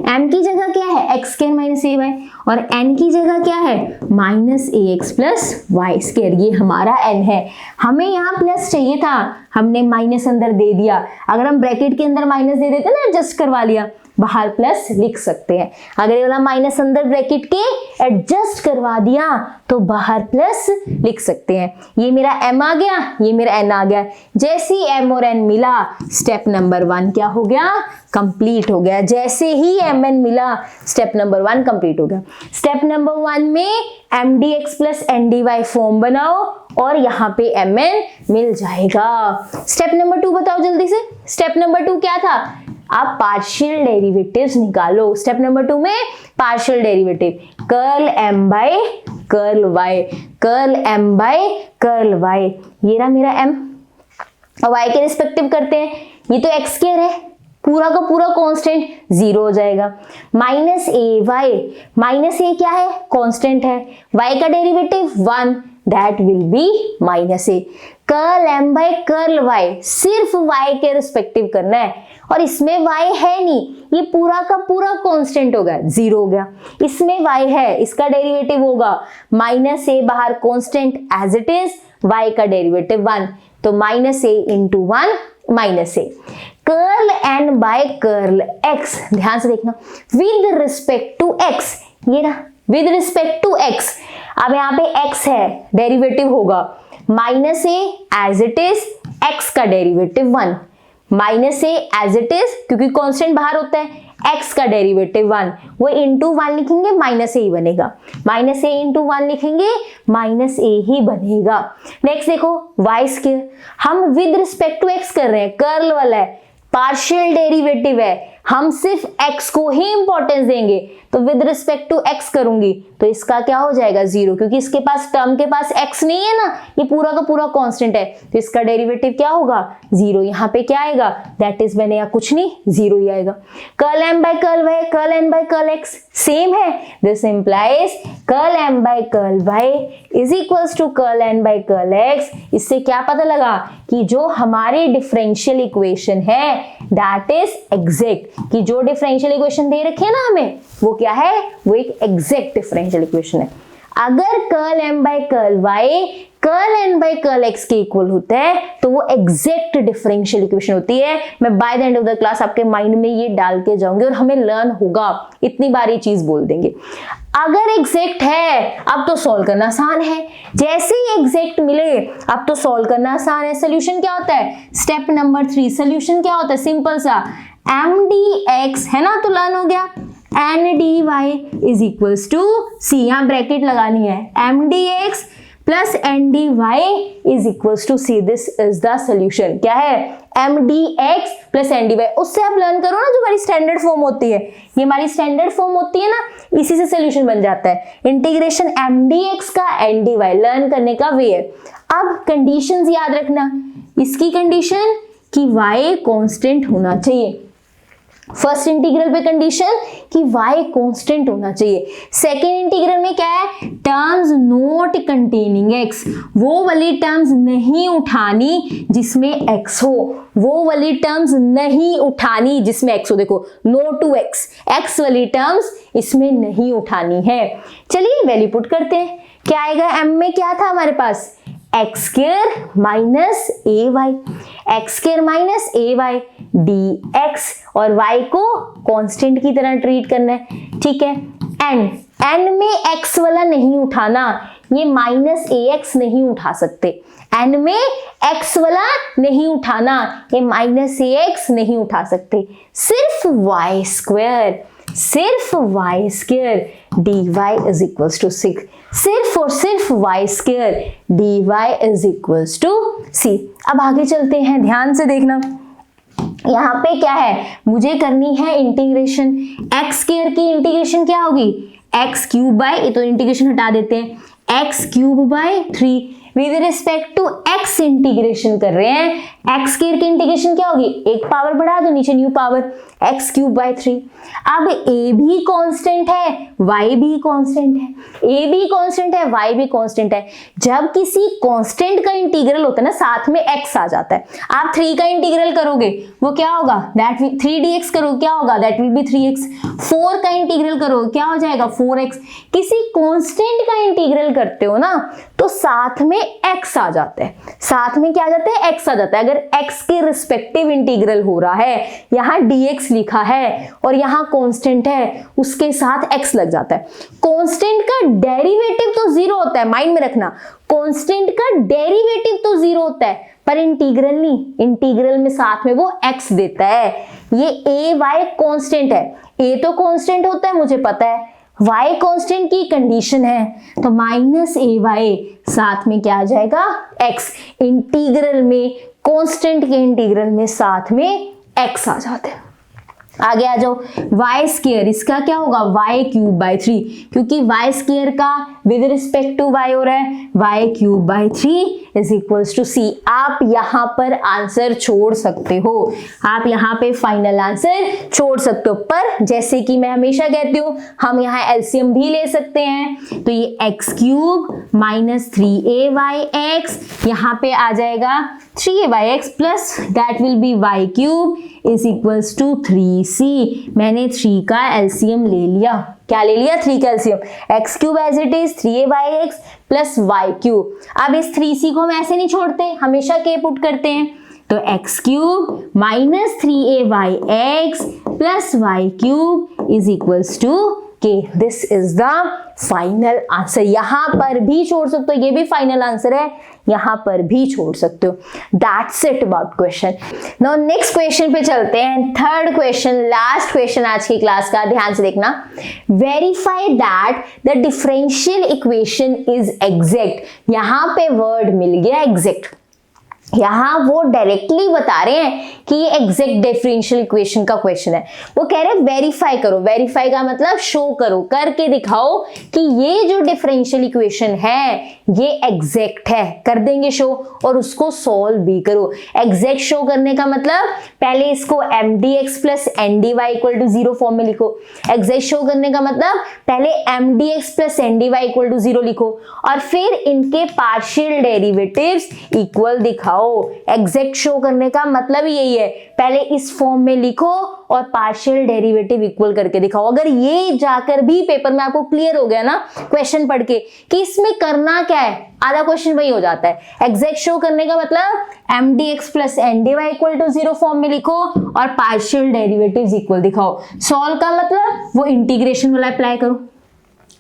m की जगह क्या है, x स्क्वायर माइनस ay, और n की जगह क्या है, minus ax plus Y square, ये हमारा n है। हमें यहाँ प्लस चाहिए था, हमने माइनस अंदर दे दिया, अगर हम ब्रैकेट के अंदर माइनस दे देते ना, एडजस्ट करवा लिया, बाहर प्लस लिख सकते हैं। अगर ये वाला माइनस अंदर ब्रैकेट के एडजस्ट करवा दिया तो बाहर प्लस लिख सकते हैं। ये मेरा m आ गया, ये मेरा n आ गया, जैसे ही m और n मिला स्टेप नंबर 1 क्या हो गया, कंप्लीट हो गया। जैसे ही mn मिला स्टेप नंबर 1 कंप्लीट हो गया। स्टेप नंबर 1 में mdx प्लस ndy फॉर्म बनाओ और यहाँ पे mn मिल जाएगा। स्टेप नंबर 2 बताओ जल्दी से। स्टेप नंबर 2 क्या था, आप पार्शियल डेरिवेटिव्स निकालो। स्टेप नंबर 2 में partial derivative, curl m by curl y, curl m by curl y, ये रहा मेरा m, और y के रिस्पेक्टिव करते हैं, ये तो x स्क्वायर है, पूरा का पूरा कांस्टेंट 0 हो जाएगा। Minus a y, minus a क्या है, कांस्टेंट है, y का derivative 1, that will be minus A. Curl m by curl y सिर्फ y के रिस्पेक्टिव करना है, और इसमें y है नहीं, ये पूरा का पूरा कांस्टेंट हो गया, 0 हो गया। इसमें y है, इसका डेरिवेटिव होगा माइनस ए, बाहर constant as it is, y का डेरिवेटिव 1, तो minus A into 1 minus A. Curl n by curl x, ध्यान से देखना, विद रिस्पेक्ट टू x, ये ना विद रिस्पेक्ट टू x। अब यहाँ पे x है, डेरिवेटिव होगा minus a as it is, x का derivative 1, minus a as it is, क्योंकि कांस्टेंट बाहर होता है, x का डेरिवेटिव 1, वो इंटू 1 लिखेंगे, माइनस ए ही बनेगा, माइनस ए इंटू 1 लिखेंगे, माइनस ए ही बनेगा। नेक्स्ट देखो y स्क्वायर, हम विद रिस्पेक्ट टू x कर रहे हैं, कर्ल वाला है, पार्शियल डेरिवेटिव है, हम सिर्फ x को ही इंपॉर्टेंस देंगे, तो विद रिस्पेक्ट टू x करूंगी तो इसका क्या हो जाएगा 0, क्योंकि इसके पास टर्म के पास x नहीं है ना, ये पूरा का पूरा कांस्टेंट है, तो इसका डेरिवेटिव क्या होगा 0। यहाँ पे क्या आएगा, दैट इज बनेगा कुछ नहीं, 0 ही आएगा। Curl m by curl y, curl n by curl x same है, this implies curl m by curl y is equals to curl n by curl x। इससे क्या पता लगा कि जो हमारी डिफरेंशियल इक्वेशन है दैट इज एग्जैक्ट, कि जो डिफरेंशियल इक्वेशन दे रखी है ना हमें, वो क्या है, वो एक एग्जैक्ट डिफरेंशियल इक्वेशन है। अगर curl m by curl y curl n by curl x के इक्वल होता है तो वो एग्जैक्ट डिफरेंशियल इक्वेशन होती है। मैं by the end of the class आपके माइंड में ये डाल के जाऊंगी और हमें लर्न होगा, इतनी बार ये चीज बोल देंगे। अगर एग्जैक्ट है अब तो सॉल्व करना आसान है, जैसे ही एग्जैक्ट मिले अब तो सॉल्व करना आसान है। सोल्यूशन क्या होता है, स्टेप नंबर 3, सोल्यूशन क्या होता है, सिंपल सा m dx है ना, तो लर्न हो गया n dy is equals to c, यहाँ ब्रैकेट लगानी है, m dx plus n dy is equals to c, this is the solution. क्या है, m dx plus n dy, उससे आप लर्न करो ना, जो हमारी स्टैंडर्ड फॉर्म होती है, ये हमारी स्टैंडर्ड फॉर्म होती है ना, इसी से सोल्यूशन बन जाता है। इंटीग्रेशन m dx का n dy लर्न करने का वे है। अब कंडीशंस याद रखना, इसकी कंडीशन कि y कांस्टेंट होना चाहिए, फर्स्ट इंटीग्रल पे कंडीशन कि y कांस्टेंट होना चाहिए। सेकेंड इंटीग्रल में क्या है, टर्म्स नॉट कंटेनिंग x, वो वाली टर्म्स नहीं उठानी जिसमें x हो, वो वाली टर्म्स नहीं उठानी जिसमें x हो। देखो नो टू x, x वाली टर्म्स इसमें नहीं उठानी है। चलिए वैल्यू पुट करते हैं, क्या आएगा, m में क्या था हमारे पास, x square minus a Y, x square minus a Y D x, और y को कांस्टेंट की तरह ट्रीट करना है, ठीक है। n में x वाला नहीं उठाना, ये माइनस ए एक्स नहीं उठा सकते, n में x वाला नहीं उठाना, ये माइनस ए एक्स नहीं उठा सकते, सिर्फ y स्क्वायर, सिर्फ y square dy is equals to 6, सिर्फ और सिर्फ y square dy is equals to c। अब आगे चलते हैं, ध्यान से देखना, यहाँ पे क्या है, मुझे करनी है इंटीग्रेशन, एक्स स्क्वायर की इंटीग्रेशन क्या होगी, एक्स क्यूब बाय, ये तो इंटीग्रेशन हटा देते हैं, x cube by 3 with respect to x integration कर रहे हैं, एक्स स्क्वायर की इंटीग्रेशन क्या होगी, एक पावर बढ़ा दो नीचे new power, x cube by 3। अब a भी कांस्टेंट है, y भी कांस्टेंट है, a भी कांस्टेंट है, y भी कांस्टेंट है। जब किसी कांस्टेंट का इंटीग्रल होता है ना, साथ में x आ जाता है, आप 3 का इंटीग्रल करोगे वो क्या होगा, दैट 3dx करोगे क्या होगा, दैट विल बी 3x। 4 का इंटीग्रल करोगे क्या हो जाएगा 4x। किसी कांस्टेंट का इंटीग्रल करते हो ना तो साथ में x आ जाता है, साथ में क्या आ जाता है, x आ जाता है। अगर x के रिस्पेक्टिव इंटीग्रल हो रहा है, यहाँ dx लिखा है और यहाँ कांस्टेंट है, उसके साथ x लग जाता है। कांस्टेंट का डेरिवेटिव तो 0 होता है, माइंड में रखना, कांस्टेंट का डेरिवेटिव तो 0 होता है, पर इंटीग्रल नहीं, इंटीग्रल में साथ में वो x देता है। ये a y कांस्टेंट है, a तो कांस्टेंट होता है मुझे पता है, y कांस्टेंट की कंडीशन है, तो माइनस ए वाई साथ में क्या आ जाएगा x, इंटीग्रल में कांस्टेंट के इंटीग्रल में साथ में x आ जाता है। आगे आ जाओ, वाई स्केयर, इसका क्या होगा वाई क्यूब बाई 3, क्योंकि वाई स्केयर का विद रिस्पेक्ट टू वाई हो रहा है Y cube by 3 is equals to C. आप यहाँ पर आंसर छोड़ सकते हो, आप यहाँ पे फाइनल आंसर छोड़ सकते हो, पर जैसे कि मैं हमेशा कहती हूँ हम यहाँ एलसीएम भी ले सकते हैं। तो ये एक्स क्यूब माइनस 3ay(x), यहाँ पे आ जाएगा 3ay(x) plus that will be y cube is equals to 3c। मैंने 3 का एलसीएम ले लिया, क्या ले लिया 3 का LCM, x cube as it is 3ay(x) plus Y cube. अब इस 3c को हम ऐसे नहीं छोड़ते, हमेशा के पुट करते हैं, तो X cube minus 3ay(x) plus Y cube is equals to K. This is the final answer. यहां पर भी छोड़ सकते हो, ये भी फाइनल आंसर है, यहां पर भी छोड़ सकते हो। That's it about question. Now next question पे चलते हैं, थर्ड क्वेश्चन, लास्ट क्वेश्चन आज की क्लास का, ध्यान से देखना। Verify that the differential equation is exact. यहां पे वर्ड मिल गया एग्जैक्ट, यहां वो डायरेक्टली बता रहे हैं कि ये एग्जैक्ट डिफरेंशियल इक्वेशन का क्वेश्चन है। वो कह रहे हैं वेरीफाई करो, वेरीफाई का मतलब शो करो, करके दिखाओ कि ये जो डिफरेंशियल इक्वेशन है ये एग्जैक्ट है, कर देंगे शो, और उसको सॉल्व भी करो। एग्जैक्ट शो करने का मतलब पहले इसको mdx plus ndy equal to 0 form में लिखो। एग्जैक्ट शो करने का मतलब पहले mdx plus ndy equal to 0 लिखो और फिर इनके पार्शियल डेरिवेटिव्स इक्वल दिखाओ। एग्जैक्ट शो करने का मतलब यही है, पहले इस फॉर्म में लिखो और पार्शियल डेरिवेटिव इक्वल करके दिखाओ। अगर ये जाकर भी पेपर में आपको क्लियर हो गया ना क्वेश्चन पढ़ के कि इसमें करना क्या है, आधा क्वेश्चन वही हो जाता है। एग्जैक्ट शो करने का मतलब mdx plus ndy equal to 0 form में लिखो और पार्शियल डेरिवेटिव्स इक्वल दिखाओ। सॉल्व का मतलब वो इंटीग्रेशन वाला अप्लाई करो,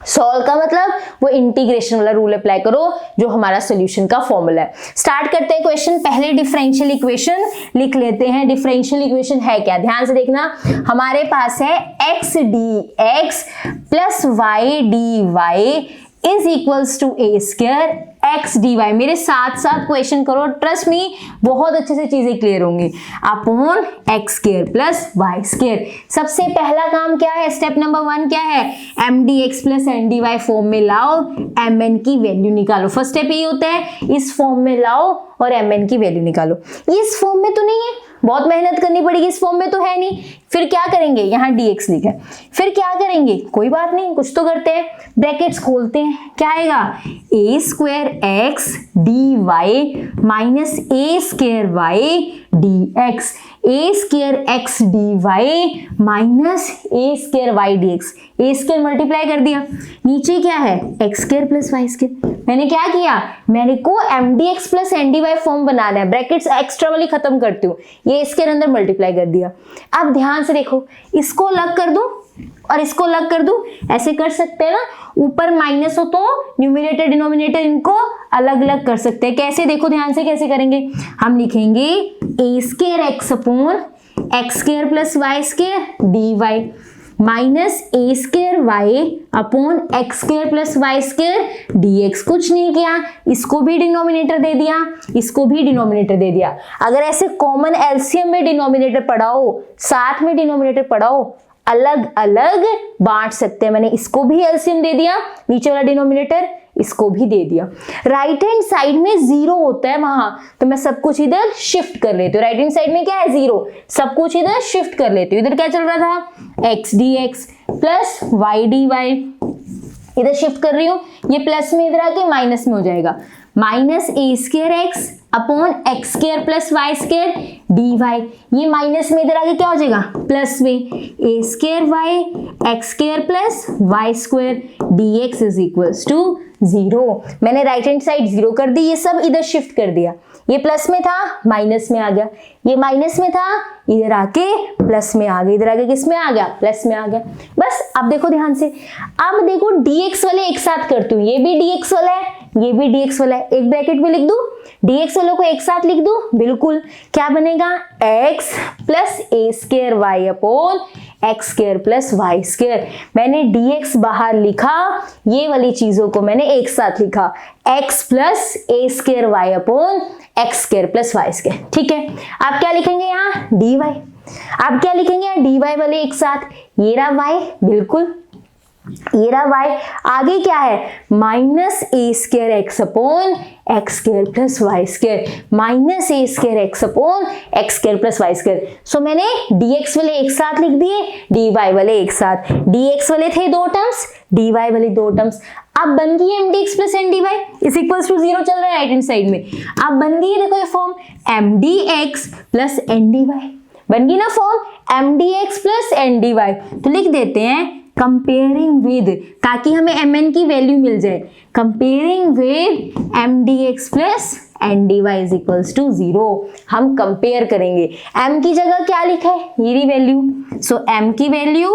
सॉल्व का मतलब वो इंटीग्रेशन वाला रूल अप्लाई करो जो हमारा सॉल्यूशन का फॉर्मूला है। स्टार्ट करते हैं क्वेश्चन। पहले डिफरेंशियल इक्वेशन लिख लेते हैं। डिफरेंशियल इक्वेशन है क्या, ध्यान से देखना। हमारे पास है x dx प्लस y dy is equals to a square x dy। मेरे साथ साथ क्वेश्चन करो, ट्रस्ट मी बहुत अच्छे से चीजें क्लियर होंगी। Upon x square plus y square. सबसे पहला काम क्या है, स्टेप नंबर 1 क्या है, mdx प्लस ndy फॉर्म में लाओ, mn की वैल्यू निकालो। फर्स्ट स्टेप यही होता है, इस फॉर्म में लाओ और mn की वैल्यू निकालो। ये इस फॉर्म में तो नहीं है, बहुत मेहनत करनी पड़ेगी, इस फॉर्म में तो है नहीं। फिर क्या करेंगे, यहाँ dx लिखा है, फिर क्या करेंगे, कोई बात नहीं, कुछ तो करते हैं। ब्रैकेट्स खोलते हैं, क्या आएगा, a square x dy minus a square y dx, a square x dy minus a square y dx। a square multiply कर दिया, नीचे क्या है x square plus y square. मैंने क्या किया, मैंने को mdx प्लस ndy फॉर्म बनाना है, ब्रैकेट्स एक्स्ट्रा वाली खत्म करती हूँ, ये इसके अंदर मल्टीप्लाई कर दिया। अब ध्यान से देखो, इसको अलग कर दूं और इसको अलग कर दूं, ऐसे कर सकते हैं ना, ऊपर माइनस हो तो न्यूमरेटर डिनोमिनेटर इनको अलग अलग कर सकते हैं। कैसे, देखो ध्यान से कैसे करेंगे, हम लिखेंगे a square x upon x square plus y square dy minus a square y upon x square plus y square dx। कुछ नहीं किया, इसको भी डिनोमिनेटर दे दिया, इसको भी डिनोमिनेटर दे दिया। अगर ऐसे कॉमन एलसीएम में डिनोमिनेटर पढ़ाओ, साथ में डिनोमिनेटर पढ़ाओ, अलग अलग बांट सकते हैं। मैंने इसको भी एलसीएम दे दिया, नीचे वाला डिनोमिनेटर इसको भी दे दिया। राइट हैंड साइड में 0 होता है वहां, तो मैं सब कुछ इधर शिफ्ट कर लेती हूँ। राइट हैंड साइड में क्या है 0, सब कुछ इधर शिफ्ट कर लेती हूँ। इधर क्या चल रहा था, x dx प्लस y dy, इधर शिफ्ट कर रही हूँ, ये प्लस में इधर आके माइनस में हो जाएगा, minus a square x upon x square plus Y square dy। ये माइनस में इधर आगे क्या हो जाएगा, प्लस में a square y x square plus Y square dx is equals to 0। मैंने राइट हैंड साइड 0 कर दी, ये सब इधर शिफ्ट कर दिया। ये प्लस में था माइनस में आ गया, ये माइनस में था इधर आके प्लस में आ गया, इधर आके किस में आ गया, प्लस में आ गया। बस अब देखो ध्यान से, अब देखो dx वाले एक साथ करती हूँ, ये भी dx वाला है, ये भी dx वाला है, एक ब्रैकेट में लिख दूं, dx वालों को एक साथ लिख दूं, बिल्कुल। क्या बनेगा, x plus a square y upon x square plus Y square. मैंने dx बाहर लिखा, ये वाली चीजों को मैंने एक साथ लिखा, x plus a square y upon x square plus Y square. ठीक है, आप क्या लिखेंगे यहाँ dy। अब क्या लिखेंगे यार, dy वाले एक साथ, ये रहा y, बिल्कुल ये रहा y, आगे क्या है माइनस ए square x upon x square plus Y square, minus ए square x upon x square plus Y square. So मैंने dx वाले एक साथ लिख दिए, dy वाले एक साथ, dx वाले थे दो टर्म्स, dy वाले दो टर्म्स। अब बन गई है mdx plus ndy is equals to 0 चल रहा है राइट हैंड साइड में। अब बन गई है देखो ये फॉर्म mdx प्लस ndy, बन गई ना फॉर्म mdx प्लस ndy। तो लिख देते हैं कंपेयरिंग विद, ताकि हमें mn की वैल्यू मिल जाए, comparing with mdx plus ndy is equals to 0। हम कंपेयर करेंगे, m की जगह क्या लिखा है ये वैल्यू, सो m की value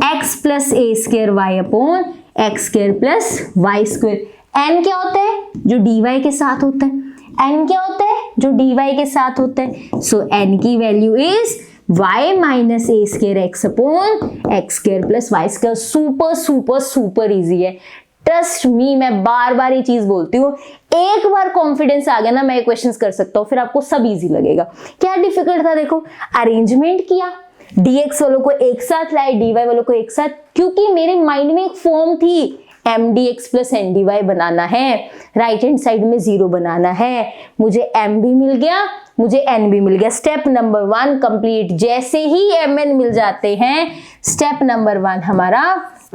x plus A square Y upon x square plus Y square. n क्या होता है जो dy के साथ होता है, n क्या होता है जो dy के साथ होता है, सो n की value is y minus A square x upon x square plus Y square. Super super super easy है, ट्रस्ट मी, मैं बार बार ये चीज बोलती हूँ, एक बार कॉन्फिडेंस आ गया ना मैं क्वेश्चंस कर सकता हूँ, फिर आपको सब इजी लगेगा। क्या डिफिकल्ट था देखो, अरेंजमेंट किया, dx वालों को एक साथ लाए, dy वालों को एक साथ, क्योंकि मेरे माइंड में एक फॉर्म थी mdx प्लस ndy बनाना है, राइट हैंड साइड में 0 बनाना है, मुझे m भी मिल गया, मुझे n भी मिल गया। स्टेप नंबर 1 कंप्लीट, जैसे ही mn मिल जाते हैं स्टेप नंबर 1 हमारा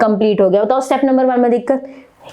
कंप्लीट हो गया। बताओ स्टेप नंबर 1 में दिक्कत,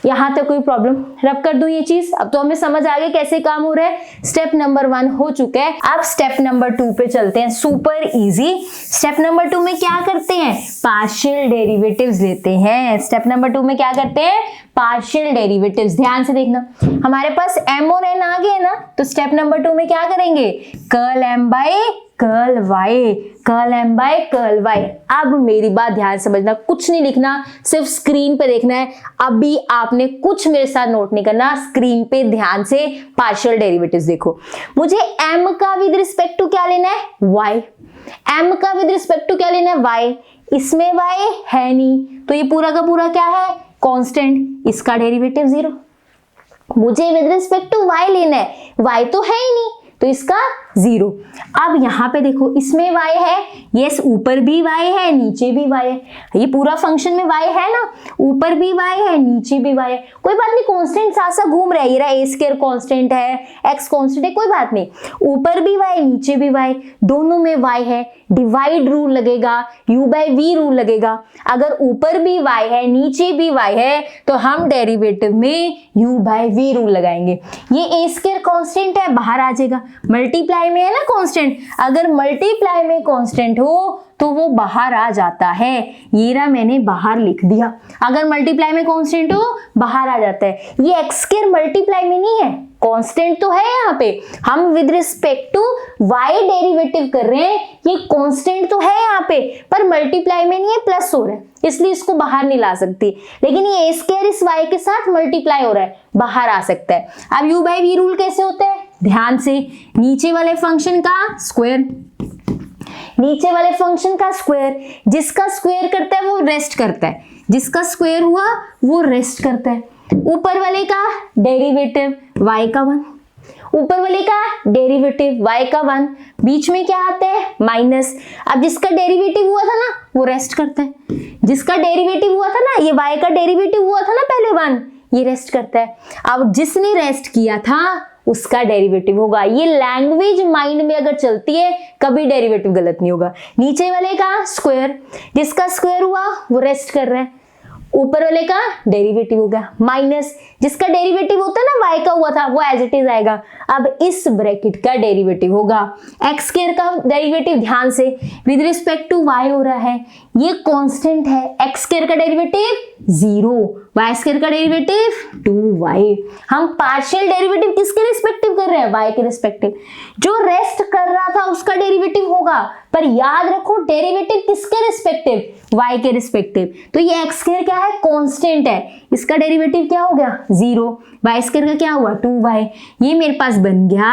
यहां तक कोई प्रॉब्लम, रब कर दूं ये चीज, अब तो हमें समझ आ गया कैसे काम हो रहा है। स्टेप नंबर 1 हो चुका है, अब स्टेप नंबर 2 पे चलते हैं, सुपर इजी। स्टेप नंबर 2 में क्या करते हैं, पार्शियल डेरिवेटिव्स लेते हैं। स्टेप नंबर 2 में क्या करते हैं, पार्शियल डेरिवेटिव्स। ध्यान से देखना, हमारे पास m और n आ गए ना, तो स्टेप नंबर 2 में क्या करेंगे, curl m by curl y, curl m by curl y। अब मेरी बात ध्यान से समझना, कुछ नहीं लिखना, सिर्फ स्क्रीन पे देखना है। अभी आपने कुछ मेरे साथ नोट नहीं करना, स्क्रीन पे ध्यान से पार्शियल डेरिवेटिव्स देखो। मुझे m का विद रिस्पेक्ट टू क्या लेना है, y, m का विद रिस्पेक्ट टू क्या लेना है, y, इसमें y है नहीं, तो ये पूरा का पूरा क्या है, कांस्टेंट, इसका डेरिवेटिव 0। मुझे विद रिस्पेक्ट टू y लेना है, y तो है ही नहीं, तो इसका 0। अब यहाँ पे देखो, इसमें y है, यस, ऊपर भी y है, नीचे भी y है, ये पूरा फंक्शन में y है ना, ऊपर भी y है, नीचे भी y है, कोई बात नहीं, कांस्टेंट साथ साथ घूम रहा है, ये रहा a स्क्वायर कांस्टेंट है, x कांस्टेंट है, कोई बात नहीं, ऊपर भी y नीचे भी y, दोनों में y है, डिवाइड रूल लगेगा, u बाय v रूल लगेगा। अगर ऊपर भी y है नीचे भी y है तो हम डेरिवेटिव में u बाय v रूल लगाएंगे। ये a स्क्वायर कांस्टेंट है, बाहर आ जाएगा, मल्टीप्लाई में है ना कांस्टेंट, अगर मल्टीप्लाई में कांस्टेंट हो तो वो बाहर आ जाता है, ये रहा मैंने बाहर लिख दिया, अगर मल्टीप्लाई में कांस्टेंट हो बाहर आ जाता है। ये एक्स स्क्वायर मल्टीप्लाई में नहीं है, कांस्टेंट तो है, यहाँ पे हम with respect to y derivative कर रहे हैं, ये कांस्टेंट तो है यहाँ पे, पर मल्टीप्लाई में नहीं है, प्लस हो रहा है, इसलिए इसको बाहर नहीं ला सकती। लेकिन ये a स्क्वायर इस y के साथ मल्टीप्लाई हो रहा है, बाहर आ सकता है। अब u बाय v रूल कैसे होता है, ध्यान से, नीचे वाले फंक्शन का स्क्वायर, नीचे वाले फंक्शन का स्क्वायर, जिसका स्क्वायर करता है वो रेस्ट करता है, जिसका स्क्वायर हुआ वो रेस्ट करता है। ऊपर वाले का डेरिवेटिव y का 1, ऊपर वाले का डेरिवेटिव y का 1, बीच में क्या आता है माइनस। अब जिसका डेरिवेटिव हुआ था ना वो रेस्ट करता है, जिसका डेरिवेटिव हुआ था ना, ये y का डेरिवेटिव हुआ था ना पहले 1, ये रेस्ट करता है। अब जिसने रेस्ट किया था उसका डेरिवेटिव होगा। ये लैंग्वेज माइंड में अगर चलती है कभी डेरिवेटिव गलत नहीं होगा। नीचे वाले का स्क्वायर, जिसका स्क्वायर हुआ वो रेस्ट कर रहा है, ऊपर वाले का डेरिवेटिव हो गया, माइनस जिसका डेरिवेटिव होता है ना y का हुआ था वो एज इट इज आएगा। अब इस ब्रैकेट का डेरिवेटिव होगा, एक्स स्क्वायर का डेरिवेटिव, ध्यान से विद रिस्पेक्ट टू y हो रहा है, ये कांस्टेंट है, एक्स स्क्वायर का डेरिवेटिव 0, y स्क्वायर का डेरिवेटिव 2y। हम पार्शियल डेरिवेटिव किसके रिस्पेक्टिव कर रहे हैं, y के रिस्पेक्टिव। जो रेस्ट कर रहा था उसका डेरिवेटिव होगा, पर याद रखो डेरिवेटिव किसके रिस्पेक्टिव, y के रिस्पेक्टिव। तो ये एक्स स्क्वायर क्या है, कांस्टेंट है, इसका डेरिवेटिव क्या हो गया 0, y स्क्वायर का क्या हुआ 2y। ये मेरे पास बन गया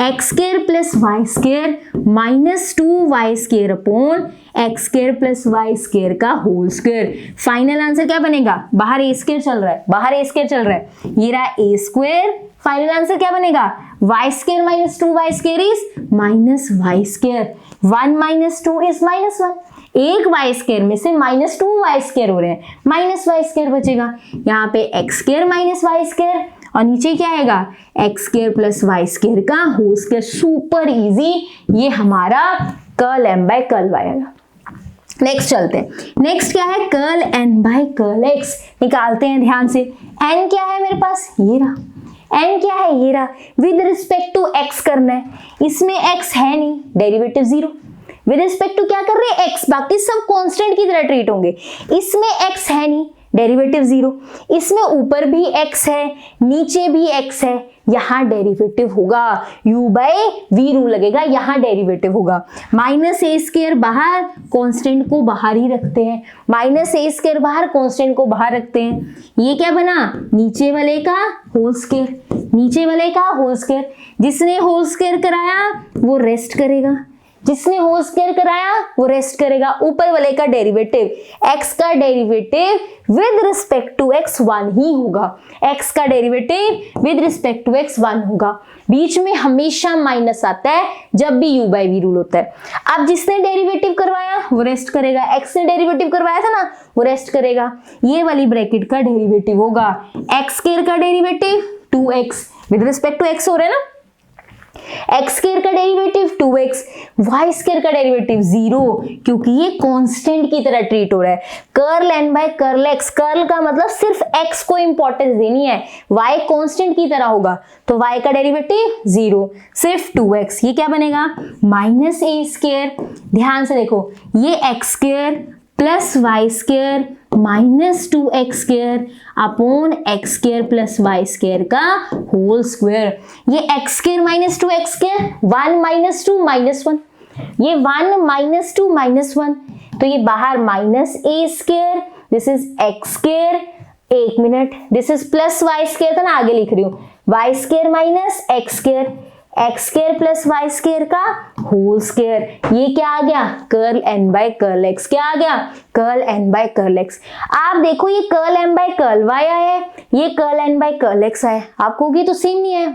x square plus Y square minus 2y square upon x square plus Y square का होल स्क्वायर। फाइनल आंसर क्या बनेगा, बाहर a स्क्वायर चल रहा है, बाहर a स्क्वायर चल रहा है, ये रहा a स्क्वायर। फाइनल आंसर क्या बनेगा, y square minus 2y square is minus y square. 1 minus 2 is -1। एक वाई स्क्वायर में से -2 वाई स्क्वायर हो रहे हैं, माइनस वाई स्क्वायर बचेगा। यहाँ पे x square minus y square और नीचे क्या आएगा, x square plus Y square का होल स्क्वायर। सुपर इजी, ये हमारा curl M by curl y आएगा। नेक्स्ट चलते हैं, नेक्स्ट क्या है, curl N by curl x निकालते हैं ध्यान से। एन क्या है मेरे पास, ये रहा, एन क्या है, ये रहा। विद रिस्पेक्ट टू एक्स करना है, इसमें एक्स है नहीं, डेरिवेटिव 0। विद रिस्पेक्ट टू क्या कर रहे हैं, एक्स, बाकी सब कांस्टेंट की तरह ट्रीट होंगे। इसमें एक्स है नहीं, डेरिवेटिव 0। इसमें ऊपर भी एक्स है, नीचे भी एक्स है, यहां डेरिवेटिव होगा, u बाय v रूल लगेगा, यहां डेरिवेटिव होगा। माइनस ए स्क्वायर बाहर, कांस्टेंट को बाहर ही रखते हैं, माइनस ए स्क्वायर बाहर, कांस्टेंट को बाहर रखते हैं। ये क्या बना, नीचे वाले का होल स्क्वायर, नीचे वाले का होल स्क्वायर। जिसने होल स्क्वायर कराया वो रेस्ट करेगा, जिसने होल स्क्वायर कराया वो रेस्ट करेगा। ऊपर वाले का डेरिवेटिव, x का derivative with respect to x 1 ही होगा, x का derivative with respect to x 1 होगा। बीच में हमेशा माइनस आता है जब भी u बाय v रूल होता है। अब जिसने डेरिवेटिव करवाया वो रेस्ट करेगा, x ने डेरिवेटिव करवाया था ना वो रेस्ट करेगा। ये वाली ब्रैकेट का डेरिवेटिव होगा, x स्क्वायर का derivative 2x with respect to x हो रहा है ना, एक्स स्क्वायर का डेरिवेटिव 2x, वाई स्क्वायर का डेरिवेटिव 0, क्योंकि ये कांस्टेंट की तरह ट्रीट हो रहा है। Curl N by curl x, curl का मतलब सिर्फ x को इंपॉर्टेंस देनी है, y कांस्टेंट की तरह होगा, तो y का डेरिवेटिव 0, सिर्फ 2x। ये क्या बनेगा, माइनस ए स्क्वायर। ध्यान से देखो, ये x square plus Y square minus 2x square upon x square plus Y square का होल स्क्वायर। ये x square minus 2x square, 1 minus 2 minus 1, ये 1 माइनस 2 माइनस 1, तो ये बाहर minus A square, this is X square, एक minute, this is plus Y square था ना, आगे लिख रही हूँ, Y square minus x square, X square plus Y square का होल स्क्वायर। ये क्या आ गया, curl N by curl X. क्या आ गया, curl N by curl X. आप देखो ये curl N by curl Y आया है, ये curl N by curl x आया, आपको ये तो सेम नहीं आया,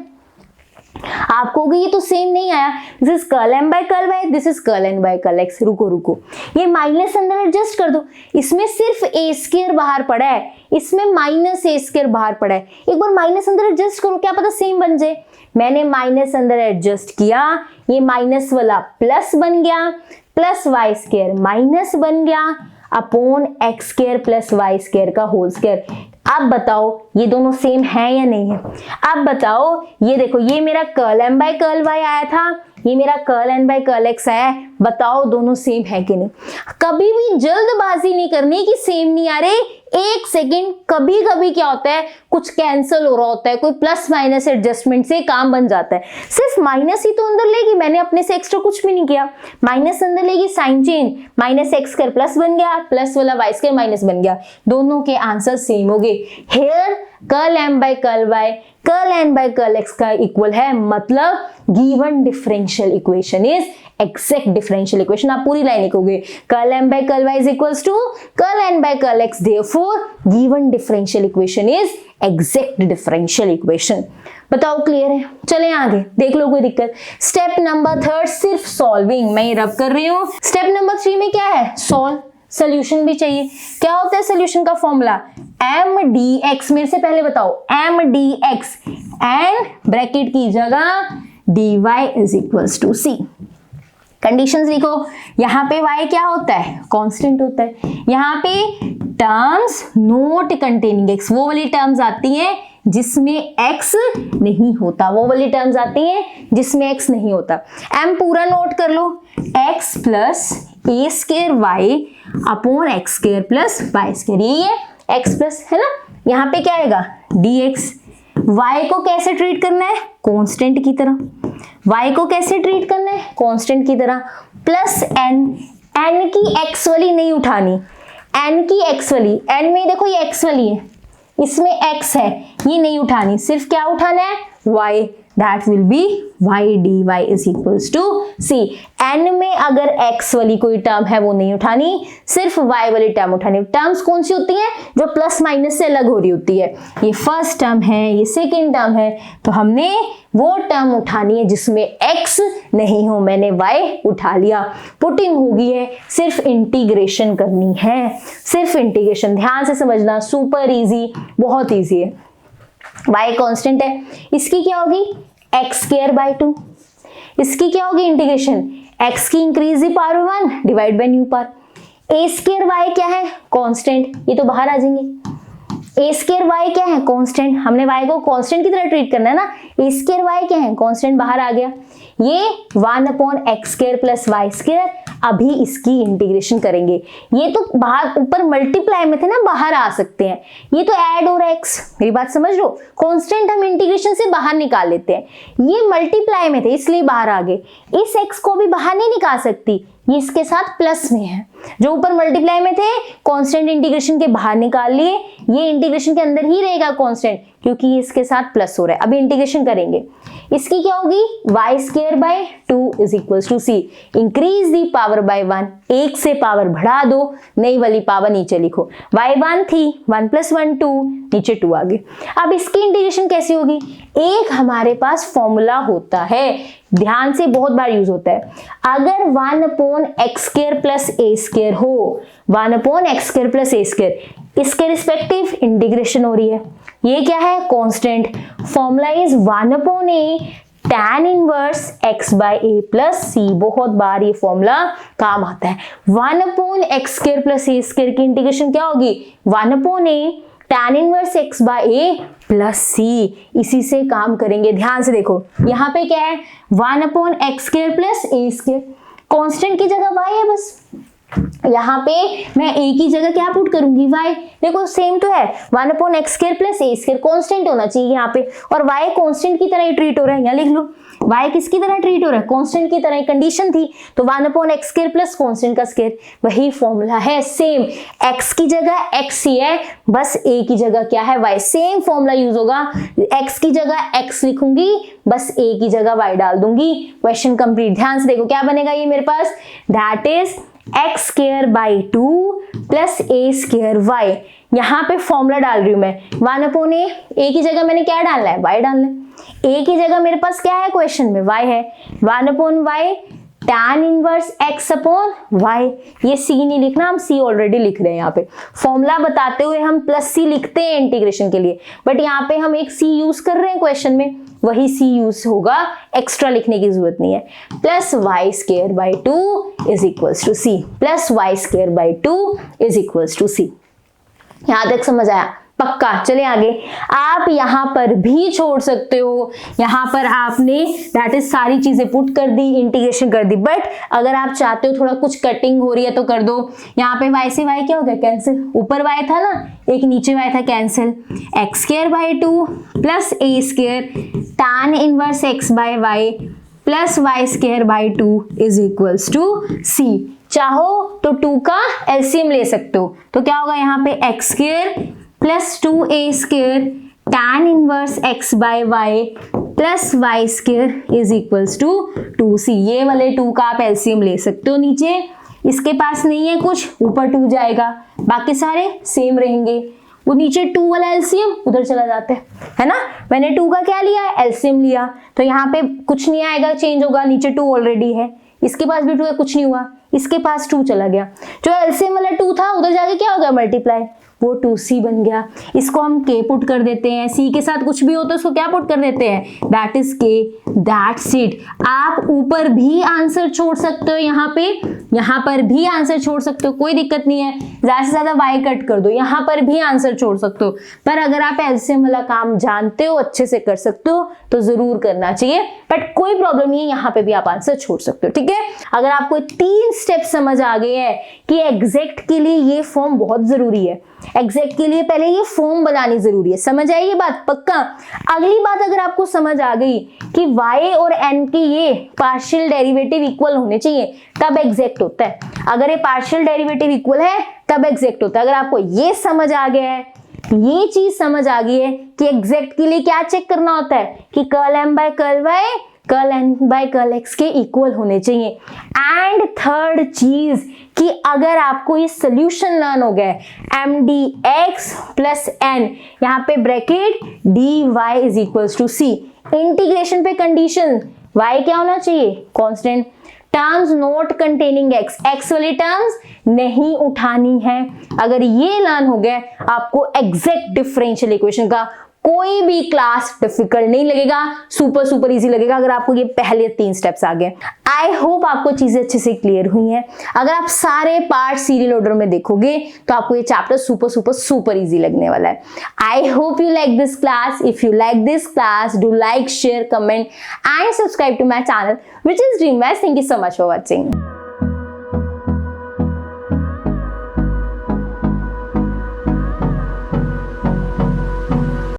आपको ये तो सेम नहीं आया। This is curl M by curl y, this is curl N by curl x. रुको रुको, ये माइनस अंदर एडजस्ट कर दो, इसमें सिर्फ ए स्क्वायर बाहर पड़ा है, इसमें माइनस ए स्क्वायर बाहर पड़ा है। एक बार माइनस अंदर एडजस्ट करो, क्या पता सेम बन जाए। मैंने माइनस अंदर एडजस्ट किया, ये माइनस वाला प्लस बन गया, प्लस वाई स्क्वायर माइनस बन गया upon x square plus Y square का होल स्क्वायर। अब बताओ ये दोनों सेम है या नहीं है। अब बताओ, ये देखो, ये मेरा curl M by curl Y आया था, ये मेरा curl N by curl x आया है, बताओ दोनों सेम है कि नहीं। कभी भी जल्दबाजी नहीं करनी कि सेम नहीं आ रहे, एक सेकेंड। कभी कभी क्या होता है, कुछ कैंसिल हो रहा होता है, कोई प्लस माइनस एडजस्टमेंट से काम बन जाता है। सिर्फ माइनस ही तो अंदर लेगी, मैंने अपने से एक्स्ट्रा कुछ भी नहीं किया। माइनस अंदर लेगी, sign change, minus x square plus बन गया, प्लस वाला वाई स्क्वायर माइनस बन गया, दोनों के आंसर सेम हो गए। Here curl M by curl y curl N by curl x का इक्वल है, मतलब given differential equation is exact differential equation. आप पूरी लाइन लिखोगे, curl M by curl y is equals to curl N by curl x, therefore given differential equation is exact differential equation. बताओ clear है, चले आगे देख लो, कोई दिक्कत। स्टेप नंबर 3 सिर्फ सॉल्विंग, मैं ये रब कर रही हूँ। स्टेप नंबर 3 में क्या है, सॉल्व, सोल्यूशन भी चाहिए। क्या होता है सोल्यूशन का फॉर्मूला, एम डी एक्स। मेरे से पहले बताओ, M d x and bracket की जगह d y is equals to c. Conditions लिखो, यहाँ पे y क्या होता है, कांस्टेंट होता है। यहाँ पे टर्म्स नॉट कंटेनिंग x, वो वाली टर्म्स आती हैं जिसमें x नहीं होता, वो वाली टर्म्स आती हैं जिसमें x नहीं होता। m पूरा नोट कर लो, x plus A square Y upon x square plus Y square, यही है x प्लस, है ना। यहाँ पे क्या आएगा, dx। y को कैसे ट्रीट करना है, कांस्टेंट की तरह। y को कैसे ट्रीट करना है, कांस्टेंट की तरह, प्लस n। n की x वाली नहीं उठानी, n की x वाली, n में देखो ये x वाली है, इसमें x है, ये नहीं उठानी, सिर्फ क्या उठाना है, y। That will be y dy is equals to c। n में अगर x वाली कोई टर्म है वो नहीं उठानी, सिर्फ y वाली टर्म उठानी। टर्म्स कौन सी होती हैं? जो प्लस माइनस से अलग हो रही होती है। ये फर्स्ट टर्म है, ये सेकेंड टर्म है, तो हमने वो टर्म उठानी है जिसमें x नहीं हो। मैंने y उठा लिया, पुटिंग होगी है, सिर्फ इंटीग्रेशन करनी है, सिर्फ इंटीग्रेशन। ध्यान से समझना, सुपर इजी, बहुत इजी है। y कांस्टेंट है, इसकी क्या होगी? x square by 2। इसकी क्या होगी? इंटीग्रेशन x की increase the power 1 divide by new power. a square y क्या है? कांस्टेंट, ये तो बाहर आ जाएंगे। a स्क्वायर y क्या है? कांस्टेंट। हमने y को कांस्टेंट की तरह ट्रीट करना है ना। a स्क्वायर y क्या है? कांस्टेंट, बाहर आ गया। ये 1/x square plus y square. अभी इसकी इंटीग्रेशन करेंगे। ये तो बाहर ऊपर मल्टीप्लाई में थे ना, बाहर आ सकते हैं। ये तो ऐड हो रहा है x, मेरी बात समझ लो। कांस्टेंट हम इंटीग्रेशन से बाहर निकाल लेते हैं। ये मल्टीप्लाई में थे इसलिए बाहर आ गए। इस x को भी बाहर नहीं निकाल सकती, ये इसके साथ प्लस में है। जो ऊपर मल्टीप्लाई में थे कांस्टेंट इंटीग्रेशन के बाहर निकाल लिए, ये इंटीग्रेशन के अंदर ही रहेगा कांस्टेंट, क्योंकि ये इसके साथ प्लस हो रहा है। अभी इंटीग्रेशन करेंगे, इसकी क्या होगी? y square by 2 is equals to c। Increase the power by 1, एक से पावर बढ़ा दो, नई वाली पावर नीचे लिखो। y1 थी, 1 + 1 2, नीचे 2 आ गए। अब इसकी इंटीग्रेशन कैसी होगी? एक हमारे पास फॉर्मूला होता है, ध्यान से, बहुत बार यूज होता है। अगर 1/x square plus a square हो, 1/x square plus a square, इसके रिस्पेक्टिव इंटीग्रेशन हो रही है। ये क्या है? Constant. Formula is 1/a tan inverse x by a plus c। बहुत बार ये फॉर्मूला काम आता है। 1/x square plus a square की इंटीग्रेशन क्या होगी? 1/a tan inverse x by a plus c। इसी से काम करेंगे। ध्यान से देखो, यहाँ पे क्या है? 1/x square plus a square. Constant की जगह y है बस। यहाँ पे मैं a की जगह क्या पुट करूंगी? y। देखो सेम तो है, 1/x square plus a square constant होना चाहिए यहाँ पे, और y कांस्टेंट की तरह ही ट्रीट हो रहा है। यहाँ लिख लो, y किसकी तरह ट्रीट हो रहा है? कांस्टेंट की तरह। कंडीशन थी तो 1/x स्क्वायर प्लस कांस्टेंट का स्क्वायर, वही फॉर्मूला है सेम। x की जगह x ही है, बस a की जगह क्या है? y। सेम फॉर्मूला यूज होगा। x की जगह x लिखूंगी, बस a की जगह y डाल दूंगी। Question complete. ध्यान से देखो क्या बनेगा ये मेरे पास, that is x square by 2 plus a square y। यहाँ पे फॉर्मूला डाल रही हूं मैं, 1/a। a की जगह मैंने क्या डालना है? y डालना है। a की जगह मेरे पास क्या है क्वेश्चन में? y है। 1/y tan inverse x upon y। ये c नहीं लिखना, हम c ऑलरेडी लिख रहे हैं। यहाँ पे फॉर्मूला बताते हुए हम प्लस c लिखते हैं इंटीग्रेशन के लिए, बट यहाँ पे हम एक c यूज कर रहे हैं क्वेश्चन में, वही c यूज होगा, एक्स्ट्रा लिखने की जरूरत नहीं है। Plus y square by 2 is equals to c। Plus y square by 2 is equals to c। यहां तक समझ आया? पक्का। चले आगे। आप यहाँ पर भी छोड़ सकते हो, यहाँ पर आपने दैट इज सारी चीजें पुट कर दी, इंटीग्रेशन कर दी, बट अगर आप चाहते हो थोड़ा कुछ कटिंग हो रही है तो कर दो। यहाँ पे y से y क्या हो गया? कैंसिल। ऊपर y था ना, एक नीचे y था, cancel. x square by 2 plus a square tan inverse x by y plus y square by 2 is equals to c। चाहो तो 2 का एलसीएम ले सकते हो, तो क्या होगा यहाँ पे? x square plus 2a square tan inverse x by y plus y square is equals to 2c। ये वाले 2 का आप एलसीएम ले सकते हो। नीचे इसके पास नहीं है कुछ, ऊपर 2 जाएगा, बाकी सारे सेम रहेंगे। वो नीचे 2 वाला एलसीएम उधर चला जाता है ना। मैंने 2 का क्या लिया? एलसीएम लिया, तो यहाँ पे कुछ नहीं आएगा, चेंज होगा। नीचे 2 ऑलरेडी है, इसके पास भी 2 है, कुछ नहीं हुआ, इसके पास 2 चला गया। जो एलसीएम वाला 2 था उधर जाके क्या हो गया? मल्टीप्लाई, वो 2c बन गया। इसको हम k पुट कर देते हैं, c के साथ कुछ भी हो तो उसको क्या पुट कर देते हैं? That is k। That's it. आप ऊपर भी आंसर छोड़ सकते हो, यहाँ पर भी आंसर छोड़ सकते हो, कोई दिक्कत नहीं है। ज्यादा से ज्यादा y कट कर दो, यहाँ पर भी आंसर छोड़ सकते हो, पर अगर आप एलसीएम वाला काम जानते हो, अच्छे से कर सकते हो तो जरूर करना चाहिए, बट कोई प्रॉब्लम नहीं है, यहाँ पे भी आप आंसर छोड़ सकते हो। ठीक है, अगर आपको 3 स्टेप समझ आ गए हैं कि एग्जैक्ट के लिए ये फॉर्म बहुत जरूरी है, एग्जैक्ट के लिए पहले ये फॉर्म बनानी जरूरी है। समझ आई ये बात? पक्का। अगली बात अगर आपको समझ आ गई कि y और n के ये पार्शियल डेरिवेटिव इक्वल होने चाहिए तब एग्जैक्ट होता है। अगर ये पार्शियल डेरिवेटिव इक्वल है तब एग्जैक्ट होता है। अगर आपको ये समझ आ गया है ये चीज समझ आ गई है कि एग्जैक्ट के लिए क्या चेक करना होता है कि curl m by curl y curl n by curl x के इक्वल होने चाहिए। एंड थर्ड चीज कि अगर आपको ये सोल्यूशन लर्न हो गया M d x plus N, यहाँ पे bracket d y is equals to c, integration पे कंडीशन y क्या होना चाहिए, constant, terms not containing x वाली टर्म्स नहीं उठानी है। अगर ये लर्न हो गया आपको एग्जैक्ट डिफरेंशियल इक्वेशन का कोई भी क्लास डिफिकल्ट नहीं लगेगा, सुपर इजी लगेगा अगर आपको ये पहले 3 स्टेप्स आ गए। आई होप आपको चीजें अच्छे से क्लियर हुई हैं। अगर आप सारे पार्ट सीरियल ऑर्डर में देखोगे तो आपको ये चैप्टर सुपर इजी लगने वाला है। I hope you like this class. If you like this class, do like, share, comment and subscribe to my channel which is dream maths. Thank you so much for watching.